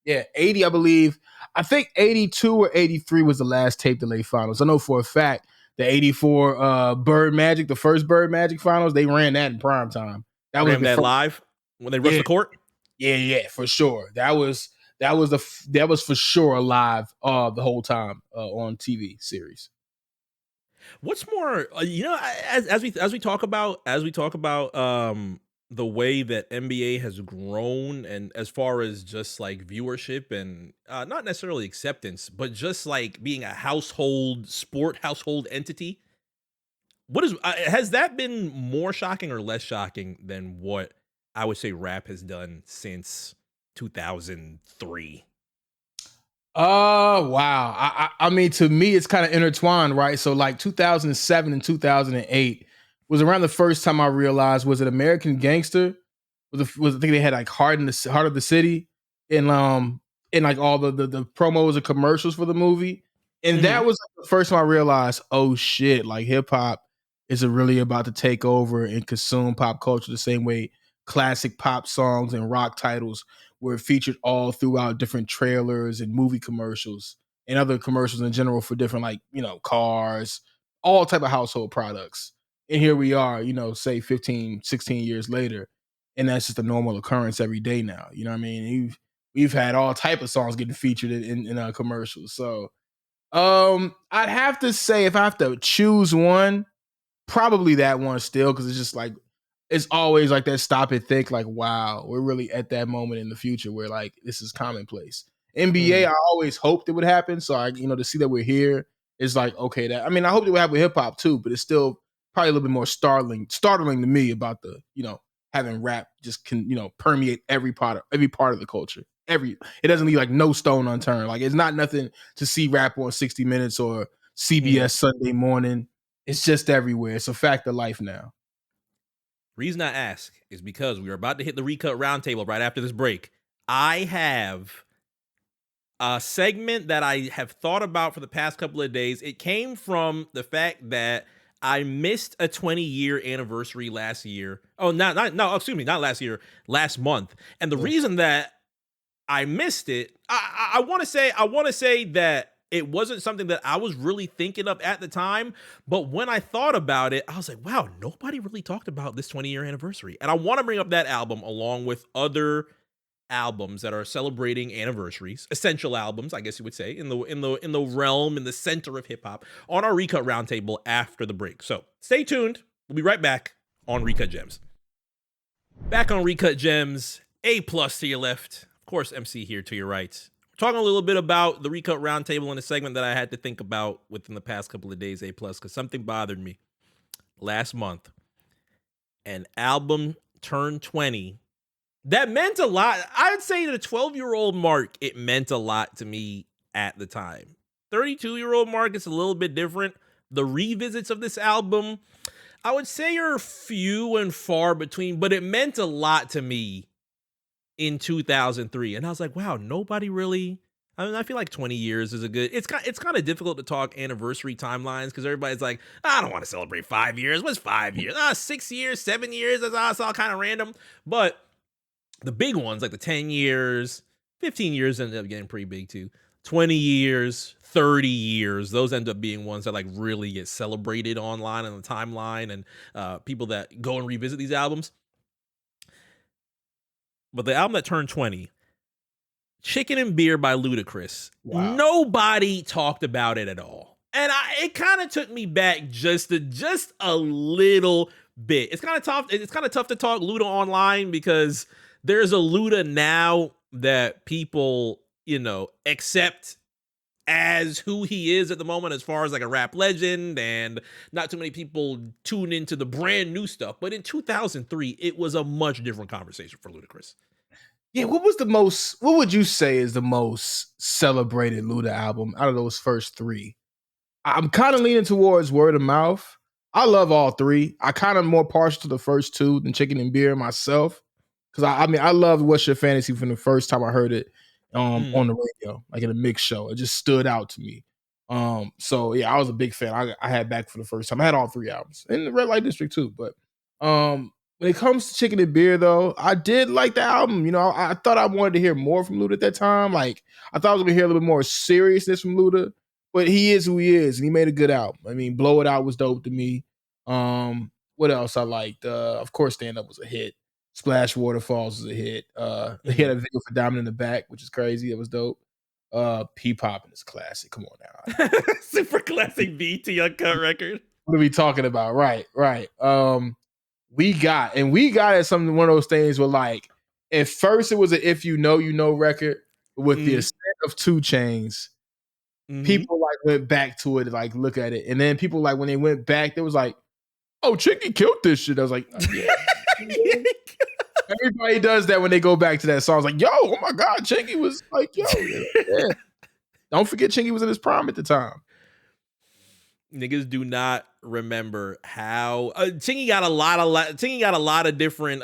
Yeah, 80, I believe. I think 82 or 83 was the last tape delay finals. I know for a fact the 84 Bird Magic, the first Bird Magic finals, they ran that in prime time. That was that live when they rushed the court? Yeah, for sure. That was that was for sure alive the whole time on TV series. What's more, as we talk about the way that NBA has grown, and as far as just like viewership and not necessarily acceptance, but just like being a household entity. What is has that been more shocking or less shocking than what I would say rap has done since 2003? Wow. I mean, to me, it's kind of intertwined, right? So like 2007 and 2008 was around the first time I realized, was it American Gangster? Was I think they had like Heart of the City and like all the promos and commercials for the movie. And that was like the first time I realized, oh shit, like hip hop is really about to take over and consume pop culture the same way classic pop songs and rock titles were featured all throughout different trailers and movie commercials and other commercials in general for different, like, cars, all type of household products. And here we are, say 15, 16 years later, and that's just a normal occurrence every day now. You know what I mean? We've had all type of songs getting featured in commercials. So I'd have to say, if I have to choose one, probably that one still, because it's just like, it's always like that stop and think, like, wow, we're really at that moment in the future where like this is commonplace. NBA, I always hoped it would happen. So to see that we're here is like, okay, I mean, I hope it would happen with hip hop too, but it's still probably a little bit more startling to me about the, having rap just can, permeate every part of the culture. It doesn't leave like no stone unturned. Like it's not nothing to see rap on 60 Minutes or CBS Sunday Morning. It's just everywhere. It's a fact of life now. Reason I ask is because we are about to hit the Recut Roundtable right after this break. I have a segment that I have thought about for the past couple of days. It came from the fact that I missed a 20-year anniversary last year. Oh, not last year, last month. And the reason that I missed it, I want to say that it wasn't something that I was really thinking of at the time, but when I thought about it, I was like, wow, nobody really talked about this 20-year anniversary. And I want to bring up that album along with other albums that are celebrating anniversaries, essential albums, I guess you would say, in the realm, in the center of hip hop, on our Recut Roundtable after the break. So stay tuned. We'll be right back on Recut Gems. Back on Recut Gems, A+ to your left. Of course, MC here to your right. We're talking a little bit about the Recut Roundtable in a segment that I had to think about within the past couple of days, A+, because something bothered me. Last month, an album turned 20. That meant a lot. I'd say the 12-year-old mark, it meant a lot to me at the time. 32-year-old mark is a little bit different. The revisits of this album, I would say, are few and far between, but it meant a lot to me in 2003. And I was like, wow, nobody really, I mean, I feel like 20 years is a good, it's kind of difficult to talk anniversary timelines because everybody's like, I don't want to celebrate 5 years. What's 5 years? 6 years, 7 years. That's all kind of random. But the big ones, like the 10 years, 15 years ended up getting pretty big too. 20 years, 30 years, those end up being ones that like really get celebrated online on the timeline, and people that go and revisit these albums. But the album that turned 20, Chicken and Beer by Ludacris, nobody talked about it at all. And it kind of took me back just a little bit. It's kind of tough. It's kind of tough to talk Luda online because there's a Luda now that people, accept as who he is at the moment as far as like a rap legend, and not too many people tune into the brand new stuff. But in 2003, it was a much different conversation for Ludacris. Yeah, what would you say is the most celebrated Luda album out of those first three? I'm kind of leaning towards Word of Mouth. I love all three. I kind of more partial to the first two than Chicken and Beer myself. Because I loved What's Your Fantasy from the first time I heard it on the radio, like in a mix show. It just stood out to me. So yeah, I was a big fan. I had Back for the first time. I had all three albums in the Red Light District too. But when it comes to Chicken and Beer, though, I did like the album. I thought I wanted to hear more from Luda at that time. Like I thought I was gonna hear a little bit more seriousness from Luda, but he is who he is, and he made a good album. I mean, Blow It Out was dope to me. What else I liked? Of course, Stand Up was a hit. Splash Waterfalls is a hit. He had a video for Diamond in the Back, which is crazy. It was dope. P Poppin' is classic. Come on now. Super classic BT Uncut record. What are we talking about? Right. We got at something, one of those things where like at first it was an If You Know record with the ascent of 2 Chainz. People like went back to it, like look at it, and then people like when they went back, they was like, "Oh, Chingy killed this shit." I was like, yeah. Everybody does that when they go back to that song. It's like, yo, oh my god, Chingy was like, yo, yeah. Don't forget Chingy was in his prime at the time. Niggas do not remember how Chingy got a lot of different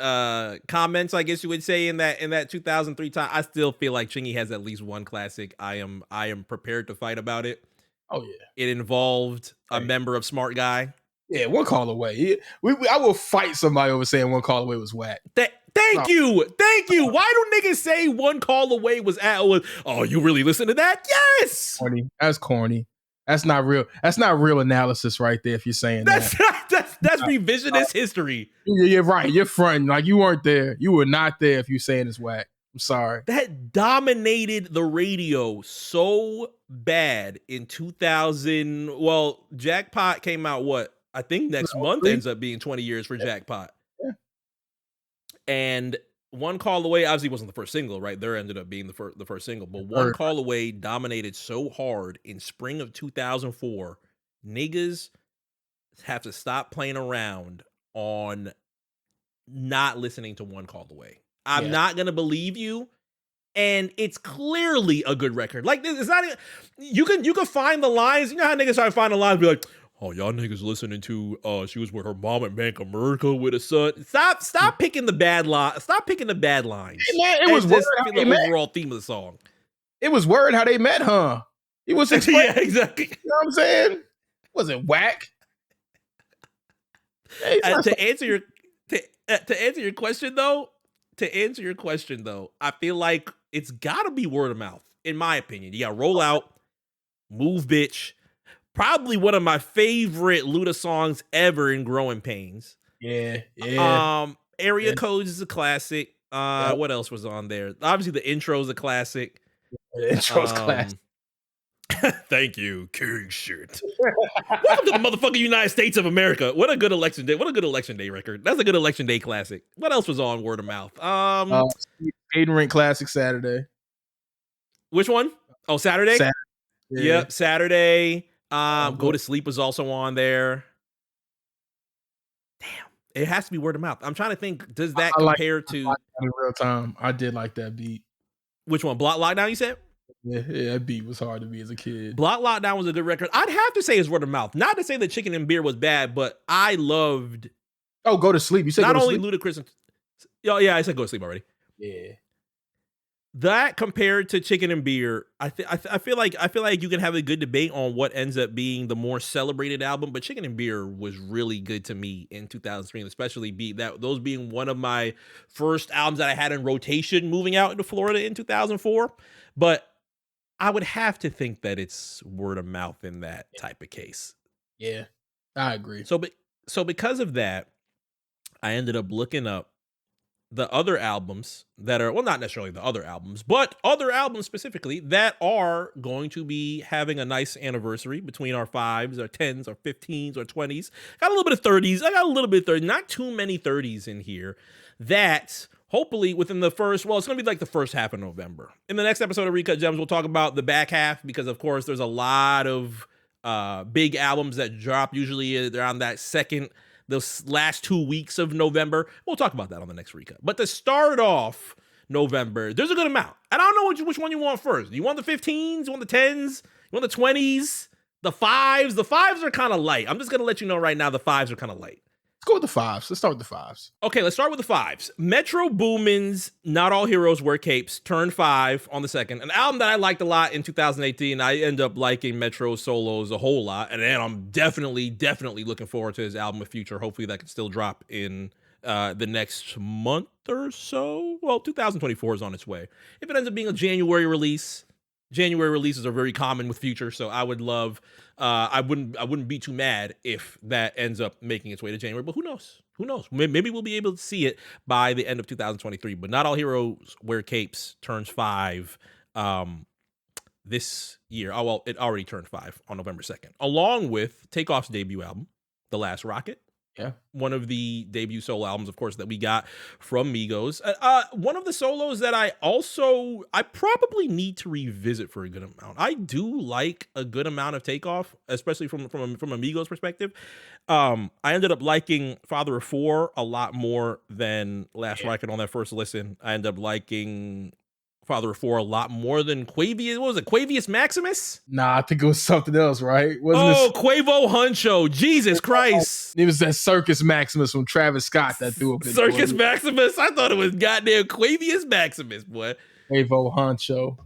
comments, I guess you would say, in that 2003 time. I still feel like Chingy has at least one classic. I am prepared to fight about it. Oh yeah. It involved a member of Smart Guy. Yeah, One Call Away. I will fight somebody over saying One Call Away was whack. Thank you. Why do niggas say One Call Away was oh, you really listen to that? Yes. That's corny. That's not real. That's not real analysis right there. If you're saying that's revisionist history. You're right. You're fronting like you weren't there. You were not there. If you're saying it's whack, I'm sorry. That dominated the radio so bad in 2000. Well, Jackpot came out what I think next month ends up being 20 years for Jackpot. Yeah. And One Call Away obviously wasn't the first single, right? There ended up being the first single, but One Call Away dominated so hard in spring of 2004. Niggas have to stop playing around on not listening to One Call Away. I'm not gonna believe you, and it's clearly a good record. Like it's not. You can find the lines. You know how niggas try to find the lines, be like, oh, y'all niggas listening to she was with her mom at Bank of America with a son. Stop picking the bad line. Stop picking the bad lines. Hey man, it was word how the overall theme of the song. It was word how they met, huh? He was yeah, exactly. You know what I'm saying? Was it whack? To answer your question though, I feel like it's got to be word of mouth, in my opinion. You got Roll Out, Move Bitch. Probably one of my favorite Luda songs ever in Growing Pains. Yeah. Area Codes is a classic. What else was on there? Obviously, the intro is a classic. The intro's classic. Thank you, King Shit. Welcome to the motherfucking United States of America. What a good election day. What a good election day record. That's a good election day classic. What else was on word of mouth? Skating Rink Classic Saturday. Which one? Oh, Saturday? Yeah. Yep, Saturday. Go to Sleep was also on there. Damn, it has to be word of mouth. I'm trying to think. Does that compare to in real time? I did like that beat. Which one? Block Lockdown, you said? Yeah, that beat was hard to be as a kid. Block Lockdown was a good record. I'd have to say it's word of mouth. Not to say that Chicken and Beer was bad, but I loved. Oh, Go to Sleep. You said not only Ludacris. Yeah, I said Go to Sleep already. Yeah. That compared to Chicken and Beer, I feel like you can have a good debate on what ends up being the more celebrated album, but Chicken and Beer was really good to me in 2003, especially those being one of my first albums that I had in rotation moving out into Florida in 2004. But I would have to think that it's word of mouth in that type of case. Yeah, I agree. So because of that, I ended up looking up the other albums that are, well, not necessarily the other albums, but other albums specifically that are going to be having a nice anniversary between our 5s, our 10s, our 15s, our 20s. Got a little bit of 30s. I got a little bit of 30s, not too many 30s in here that hopefully within it's going to be like the first half of November. In the next episode of Recut Gems, we'll talk about the back half because, of course, there's a lot of big albums that drop usually around those last 2 weeks of November. We'll talk about that on the next Recut. But to start off November, there's a good amount. And I don't know which one you want first. Do you want the 15s? You want the 10s? You want the 20s? The 5s? The 5s are kind of light. I'm just going to let you know right now the 5s are kind of light. Let's go with the 5s. Let's start with the 5s. Okay, let's start with the 5s. Metro Boomin's Not All Heroes Wear Capes turned 5 on the 2nd. An album that I liked a lot in 2018. I end up liking Metro solos a whole lot. And then I'm definitely looking forward to his album of Future. Hopefully that can still drop in the next month or so. Well, 2024 is on its way. If it ends up being a January release, January releases are very common with Future, so I would love. I wouldn't be too mad if that ends up making its way to January. But who knows? Who knows? Maybe we'll be able to see it by the end of 2023. But Not All Heroes Wear Capes turns 5 this year. Oh well, it already turned 5 on November 2nd, along with Takeoff's debut album, The Last Rocket. Yeah. One of the debut solo albums, of course, that we got from Migos. One of the solos that I probably need to revisit for a good amount. I do like a good amount of Takeoff, especially from a Migos perspective. I ended up liking Father of Four a lot more than Last Rocket on that first listen. I ended up liking Father of Four a lot more than Quavious. What was it? Quavious Maximus? Nah, I think it was something else, right? Quavo Huncho. Jesus Christ. It was that Circus Maximus from Travis Scott that threw up. Circus Maximus? I thought it was goddamn Quavious Maximus, boy. Quavo Huncho.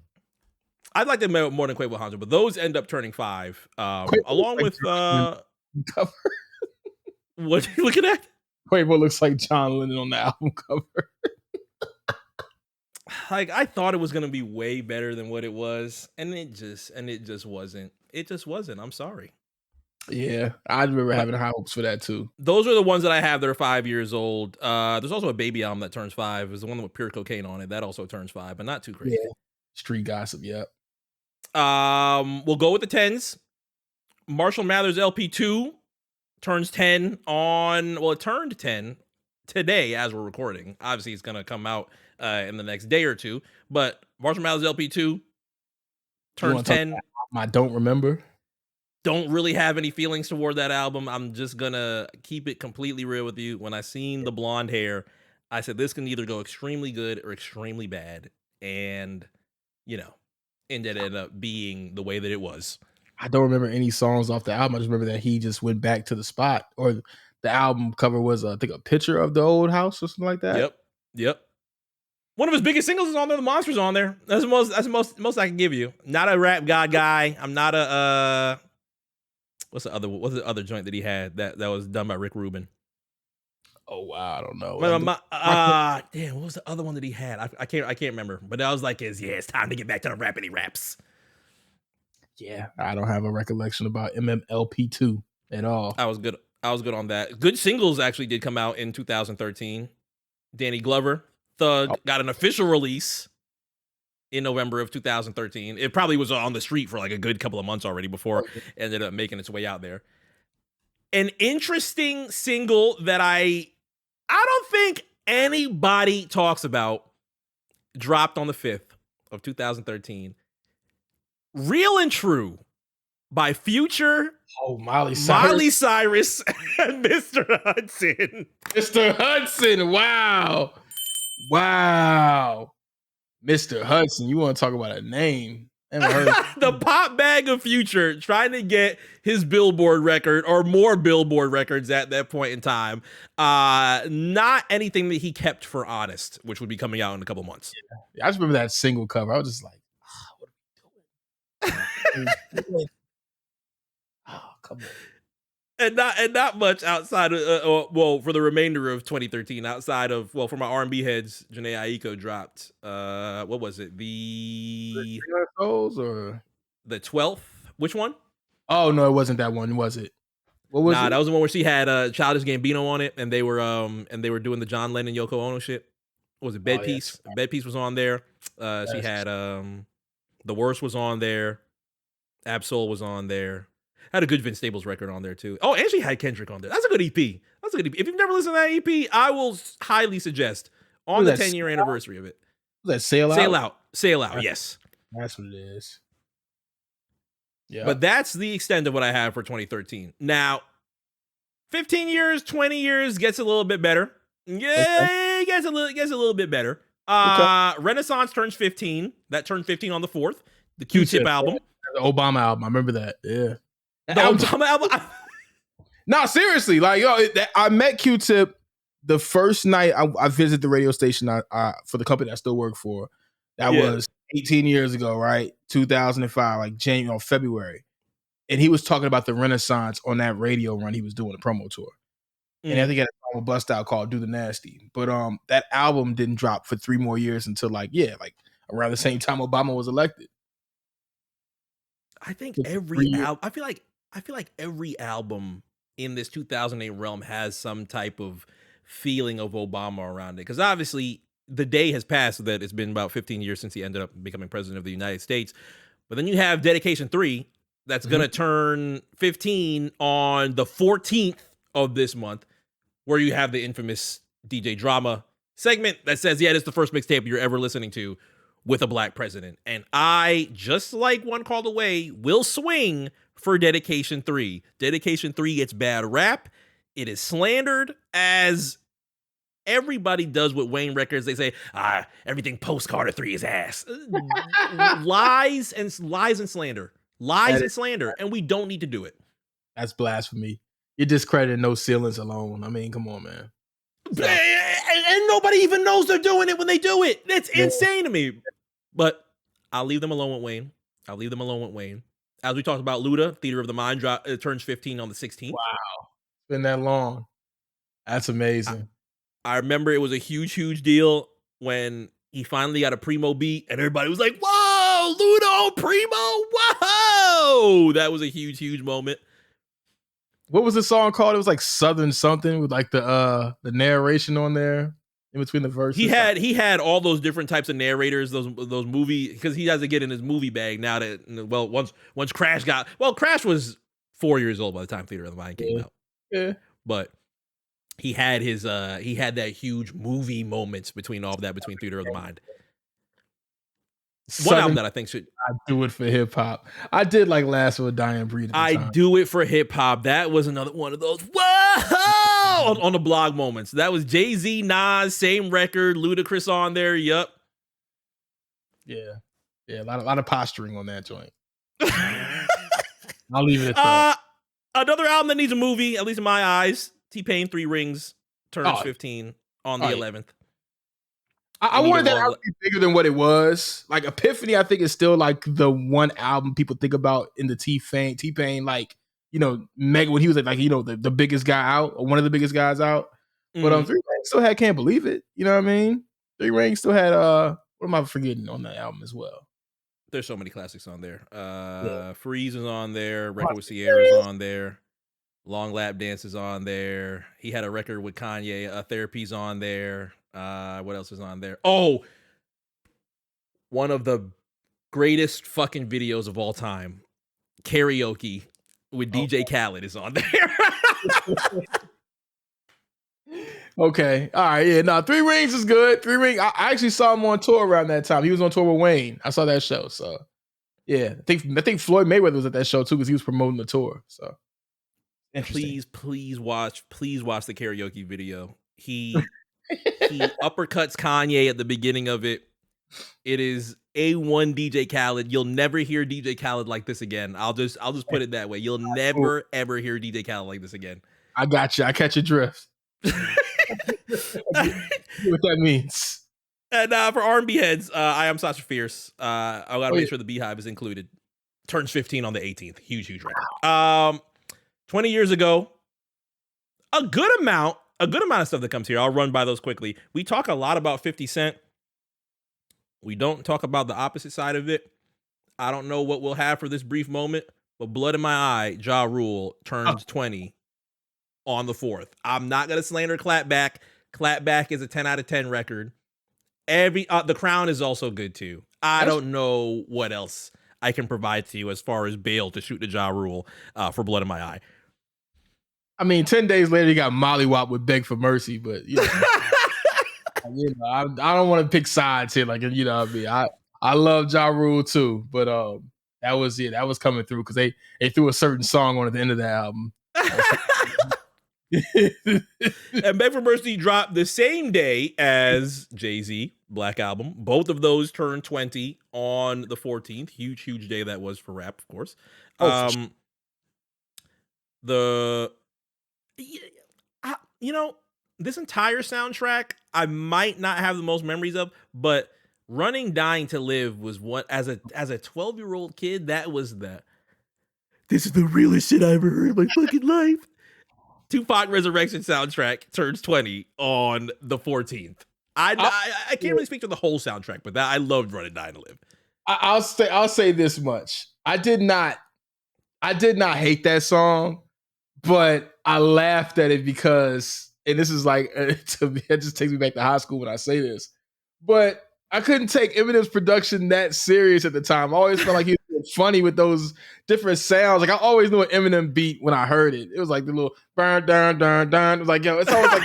I'd like them more than Quavo Huncho, but those end up turning 5. Along with cover. What are you looking at? Quavo looks like John Lennon on the album cover. Like, I thought it was gonna be way better than what it was, and it just wasn't. It just wasn't. I'm sorry. Yeah, I remember having high hopes for that too. Those are the ones that I have that are 5 years old. There's also a Baby album that turns 5. Is the one with Pure Cocaine on it. That also turns 5, but not too crazy. Yeah. Street gossip, yep. We'll go with the 10s. Marshall Mathers LP2 turns 10 on. Well, it turned 10 today as we're recording. Obviously, it's gonna come out in the next day or two. But Marshall Mathers LP2 turns 10. I don't remember. Don't really have any feelings toward that album. I'm just gonna keep it completely real with you. When I seen the blonde hair, I said this can either go extremely good or extremely bad. And, you know, ended up being the way that it was. I don't remember any songs off the album. I just remember that he just went back to the spot, or the album cover was, I think, a picture of the old house or something like that. Yep. One of his biggest singles is on there. The Monster's on there. That's the most I can give you. Not a rap god guy. I'm not a what's the other joint that he had that was done by Rick Rubin? Oh wow, I don't know. Damn, what was the other one that he had? I can't remember. But I was like, it's time to get back to the rappity raps. Yeah, I don't have a recollection about MMLP2 at all. I was good on that. Good singles actually did come out in 2013. Danny Glover, Thug, got an official release in November of 2013. It probably was on the street for like a good couple of months already before it ended up making its way out there. An interesting single that I don't think anybody talks about dropped on the 5th of 2013. Real and True by Future. Oh, Miley Cyrus and Mr. Hudson. Mr. Hudson. Wow. Mr. Hudson. You want to talk about a name? The pop bag of Future trying to get his Billboard record or more Billboard records at that point in time. Not anything that he kept for Honest, which would be coming out in a couple months. Yeah, I just remember that single cover. I was just like, what are we doing? Oh, come on. And not much outside of for the remainder of 2013, outside of for my R&B heads, Jhené Aiko dropped what was it, the Souls or the 12th? Which one? Oh no, it wasn't that one, was it? What was it? That was the one where she had Childish Gambino on it, and they were doing the John Lennon Yoko Ono shit. What was it Bed Peace? Yes. Bed Peace was on there. She had The Worst was on there. Absol was on there. Had a good Vince Staples record on there too. Oh, and she had Kendrick on there. That's a good EP. If you've never listened to that EP, I will highly suggest on the 10-year anniversary of it. Was that Sail Out? Sail Out, yes. That's what it is. Yeah. But that's the extent of what I have for 2013. Now, 15 years, 20 years gets a little bit better. Yeah, it gets a little bit better. Renaissance turns 15. That turned 15 on the 4th. The Q-Tip album. The Obama album. I remember that. Yeah. The Obama album. No, seriously. Like, I met Q-Tip the first night I visited the radio station for the company I still work for. That was 18 years ago, right? 2005, like January or February. And he was talking about the Renaissance on that radio run he was doing a promo tour. And I think he had a bust out called Do the Nasty. But that album didn't drop for 3 more years until like around the same time Obama was elected. I think It's every free. album. I feel like every album in this 2008 realm has some type of feeling of Obama around it. Because obviously, the day has passed that it's been about 15 years since he ended up becoming president of the United States. But then you have Dedication 3 that's going to turn 15 on the 14th of this month, where you have the infamous DJ Drama segment that says, yeah, it's the first mixtape you're ever listening to with a black president. And I, just like One Call Away, will swing for Dedication 3. Dedication 3 gets bad rap. It is slandered, as everybody does with Wayne Records. They say, everything post Carter 3 is ass. Lies and slander. Lies and slander. And we don't need to do it. That's blasphemy. You're discrediting No Ceilings alone. I mean, come on, man. So. And nobody even knows they're doing it when they do it. That's insane to me. But I'll leave them alone with Wayne. As we talked about, Luda, Theater of the Mind, turns 15 on the 16th. Wow. It's been that long. That's amazing. I remember it was a huge deal when he finally got a Primo beat and everybody was like, whoa, Luda on Primo, whoa. That was a huge moment. What was the song called? It was like Southern something with like the narration on there in between the verses. He had all those different types of narrators, those movie, because he has to get in his movie bag now that, well, once Crash Crash was 4 years old by the time Theater of the Mind came out. Yeah. But he had that huge movie moments between all of that, between Theater of the Mind. One album that I think should... I do it for hip hop. I did like Last of a Dying Breed. I do it for hip hop. That was another one of those whoa on the blog moments. That was Jay-Z, Nas, same record, Ludacris on there. Yup. Yeah, a lot of posturing on that joint. I'll leave it at that. Another album that needs a movie, at least in my eyes. T-Pain, 3 Rings, turns 15 on the 11th. I wanted that album to be bigger than what it was. Like Epiphany, I think is still like the one album people think about in the T-Pain, like, Mega, when he was like the biggest guy out, or one of the biggest guys out. But 3 Rings still had Can't Believe It. You know what I mean? 3 Rings still had what am I forgetting on that album as well? There's so many classics on there. Freeze is on there. Record with Sierra's on there. Long Lap Dance is on there. He had a record with Kanye. Therapy's on there. What else is on there? Oh, one of the greatest fucking videos of all time, Karaoke with DJ Khaled, is on there. Okay. All right. Yeah. No, 3 Rings is good. 3 Rings. I actually saw him on tour around that time. He was on tour with Wayne. I saw that show. So yeah, I think Floyd Mayweather was at that show too, because he was promoting the tour. So please watch the Karaoke video. He uppercuts Kanye at the beginning of it. It is A1 DJ Khaled. You'll never hear DJ Khaled like this again. I'll just put it that way. You'll never ever hear DJ Khaled like this again. I got you. I catch your drift. What that means. And for R&B heads, I Am Sasha Fierce. I gotta make sure the Beehive is included. Turns 15 on the 18th. Huge record. 20 years ago, a good amount of stuff that comes here. I'll run by those quickly. We talk a lot about 50 Cent. We don't talk about the opposite side of it. I don't know what we'll have for this brief moment, but Blood in My Eye, Ja Rule, turns 20 on the 4th. I'm not going to slander Clapback. Clapback is a 10 out of 10 record. The Crown is also good too. I don't know what else I can provide to you as far as bail to shoot the Ja Rule for Blood in My Eye. I mean, 10 days later, you got Molly Wop with Beg for Mercy, but I don't want to pick sides here. Like, you know what I mean? I love Ja Rule too, but that was coming through because they threw a certain song on at the end of the album. And Beg for Mercy dropped the same day as Jay-Z, Black Album. Both of those turned 20 on the 14th. Huge day that was for rap, of course. This entire soundtrack, I might not have the most memories of, but Running Dying to Live was what, as a 12-year-old kid, that was this is the realest shit I ever heard in my fucking life. Tupac Resurrection soundtrack turns 20 on the 14th. I can't really speak to the whole soundtrack, but I loved Running Dying to Live. I'll say this much. I did not hate that song, but I laughed at it because, and this is like, to me, it just takes me back to high school when I say this, but I couldn't take Eminem's production that serious at the time. I always felt like he was funny with those different sounds. Like I always knew an Eminem beat when I heard it. It was like the little burn, dun, dun, dun. It was like, yo, it's always like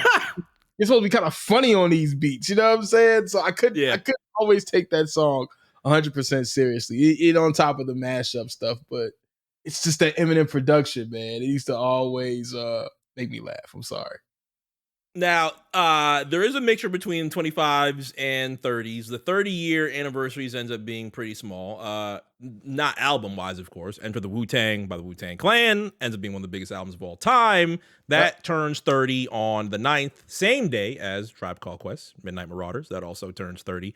it's supposed to be kind of funny on these beats. You know what I'm saying? So I couldn't always take that song 100% seriously. It on top of the mashup stuff, but it's just that Eminem production, man. It used to always make me laugh. I'm sorry. Now, there is a mixture between 25s and 30s. The 30-year anniversaries ends up being pretty small. Not album-wise, of course. Enter the Wu-Tang by the Wu-Tang Clan ends up being one of the biggest albums of all time. That turns 30 on the 9th, same day as Tribe Called Quest, Midnight Marauders. That also turns 30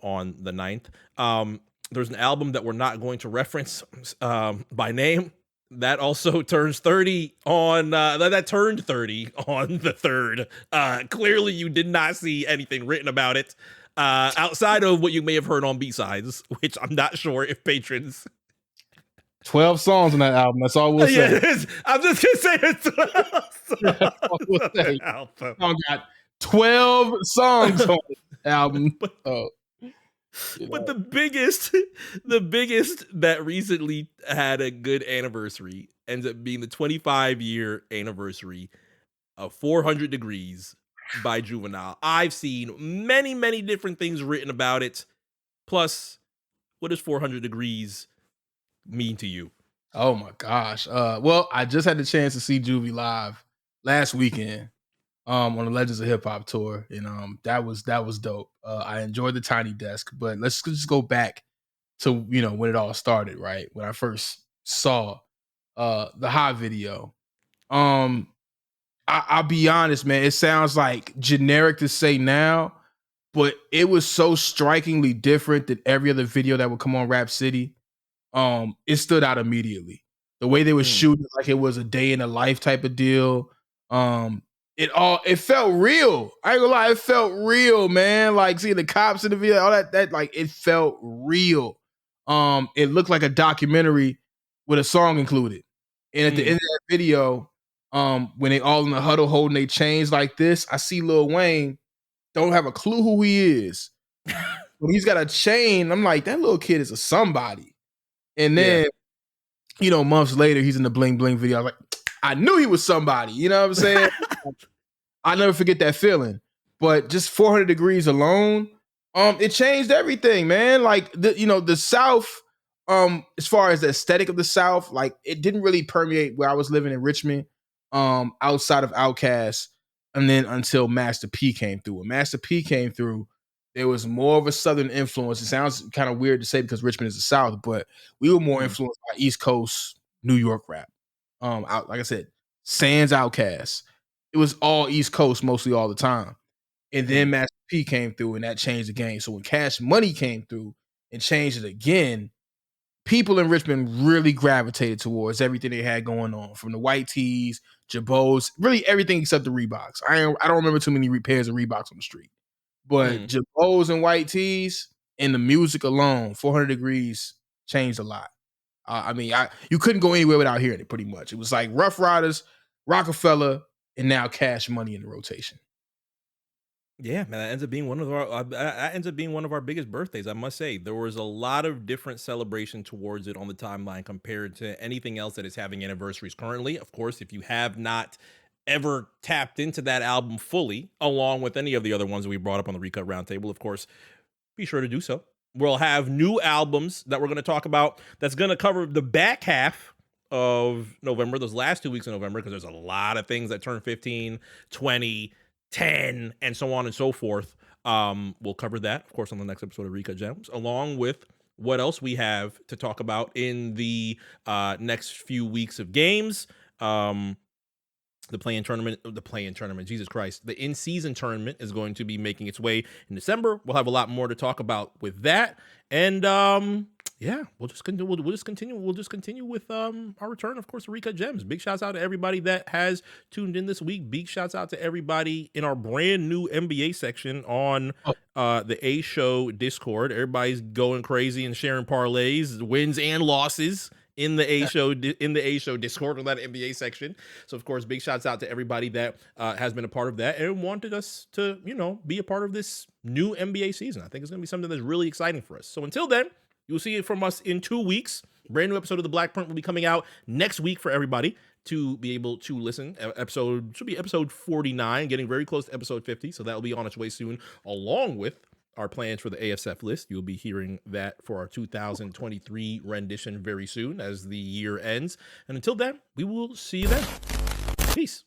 on the 9th. There's an album that we're not going to reference by name. That also turns 30 on that turned 30 on the 3rd. Clearly you did not see anything written about it outside of what you may have heard on B-sides, which I'm not sure if patrons 12 songs on that album. That's all we'll say. I'm just gonna say it's 12 songs. Album. Got 12 songs on the album. But the biggest that recently had a good anniversary ends up being the 25-year anniversary of 400 Degrees by Juvenile. I've seen many, many different things written about it. Plus, what does 400 Degrees mean to you? Oh my gosh. Well, I just had the chance to see Juvie live last weekend on the Legends of Hip Hop tour, and that was dope. I enjoyed the Tiny Desk, but let's just go back to when it all started, right? When I first saw the Hot video. I'll be honest, man. It sounds like generic to say now, but it was so strikingly different than every other video that would come on Rap City. It stood out immediately. The way they were shooting, like it was a day in a life type of deal. It felt real. I ain't gonna lie, it felt real, man. Like seeing the cops in the video, all that like it felt real. It looked like a documentary with a song included. And at the end of that video, when they all in the huddle holding their chains like this, I see Lil Wayne don't have a clue who he is. But he's got a chain. I'm like, that little kid is a somebody. And then, months later, he's in the Bling Bling video. I was like, I knew he was somebody. You know what I'm saying? I'll never forget that feeling. But just 400 Degrees alone, it changed everything, man. Like, the South, as far as the aesthetic of the South, like, it didn't really permeate where I was living in Richmond, outside of Outkast, and then until Master P came through. When Master P came through, there was more of a Southern influence. It sounds kind of weird to say because Richmond is the South, but we were more influenced by East Coast New York rap. Like I said, sans Outkast. It was all East Coast mostly all the time. And then Master P came through and that changed the game. So when Cash Money came through and changed it again, people in Richmond really gravitated towards everything they had going on, from the white tees, Jabos, really everything except the Reeboks. I don't remember too many pairs of Reeboks on the street. But Jabos and white tees and the music alone, 400 Degrees changed a lot. You couldn't go anywhere without hearing it. Pretty much, it was like Rough Riders, Rockefeller, and now Cash Money in the rotation. Yeah, man, that ends up being one of our biggest birthdays. I must say, there was a lot of different celebration towards it on the timeline compared to anything else that is having anniversaries currently. Of course, if you have not ever tapped into that album fully, along with any of the other ones that we brought up on the Recut Roundtable, of course, be sure to do so. We'll have new albums that we're going to talk about that's going to cover the back half of November, those last 2 weeks of November, because there's a lot of things that turn 15, 20, 10, and so on and so forth. We'll cover that, of course, on the next episode of Recut Gems, along with what else we have to talk about in the next few weeks of games. the play-in tournament, Jesus Christ, the in-season tournament is going to be making its way in December. We'll have a lot more to talk about with that. And yeah, we'll just continue with our return, of course, to Recut Gems. Big shouts out to everybody that has tuned in this week. Big shouts out to everybody in our brand new NBA section on the A Show Discord. Everybody's going crazy and sharing parlays, wins and losses in the A Show Discord, or that NBA section. So of course, big shouts out to everybody that has been a part of that and wanted us to, be a part of this new NBA season. I think it's going to be something that's really exciting for us. So until then, you'll see it from us in 2 weeks. Brand new episode of The Black Print will be coming out next week for everybody to be able to listen. Should be episode 49, getting very close to episode 50. So that'll be on its way soon, along with our plans for the ASF list. You'll be hearing that for our 2023 rendition very soon as the year ends. And until then, we will see you then. Peace.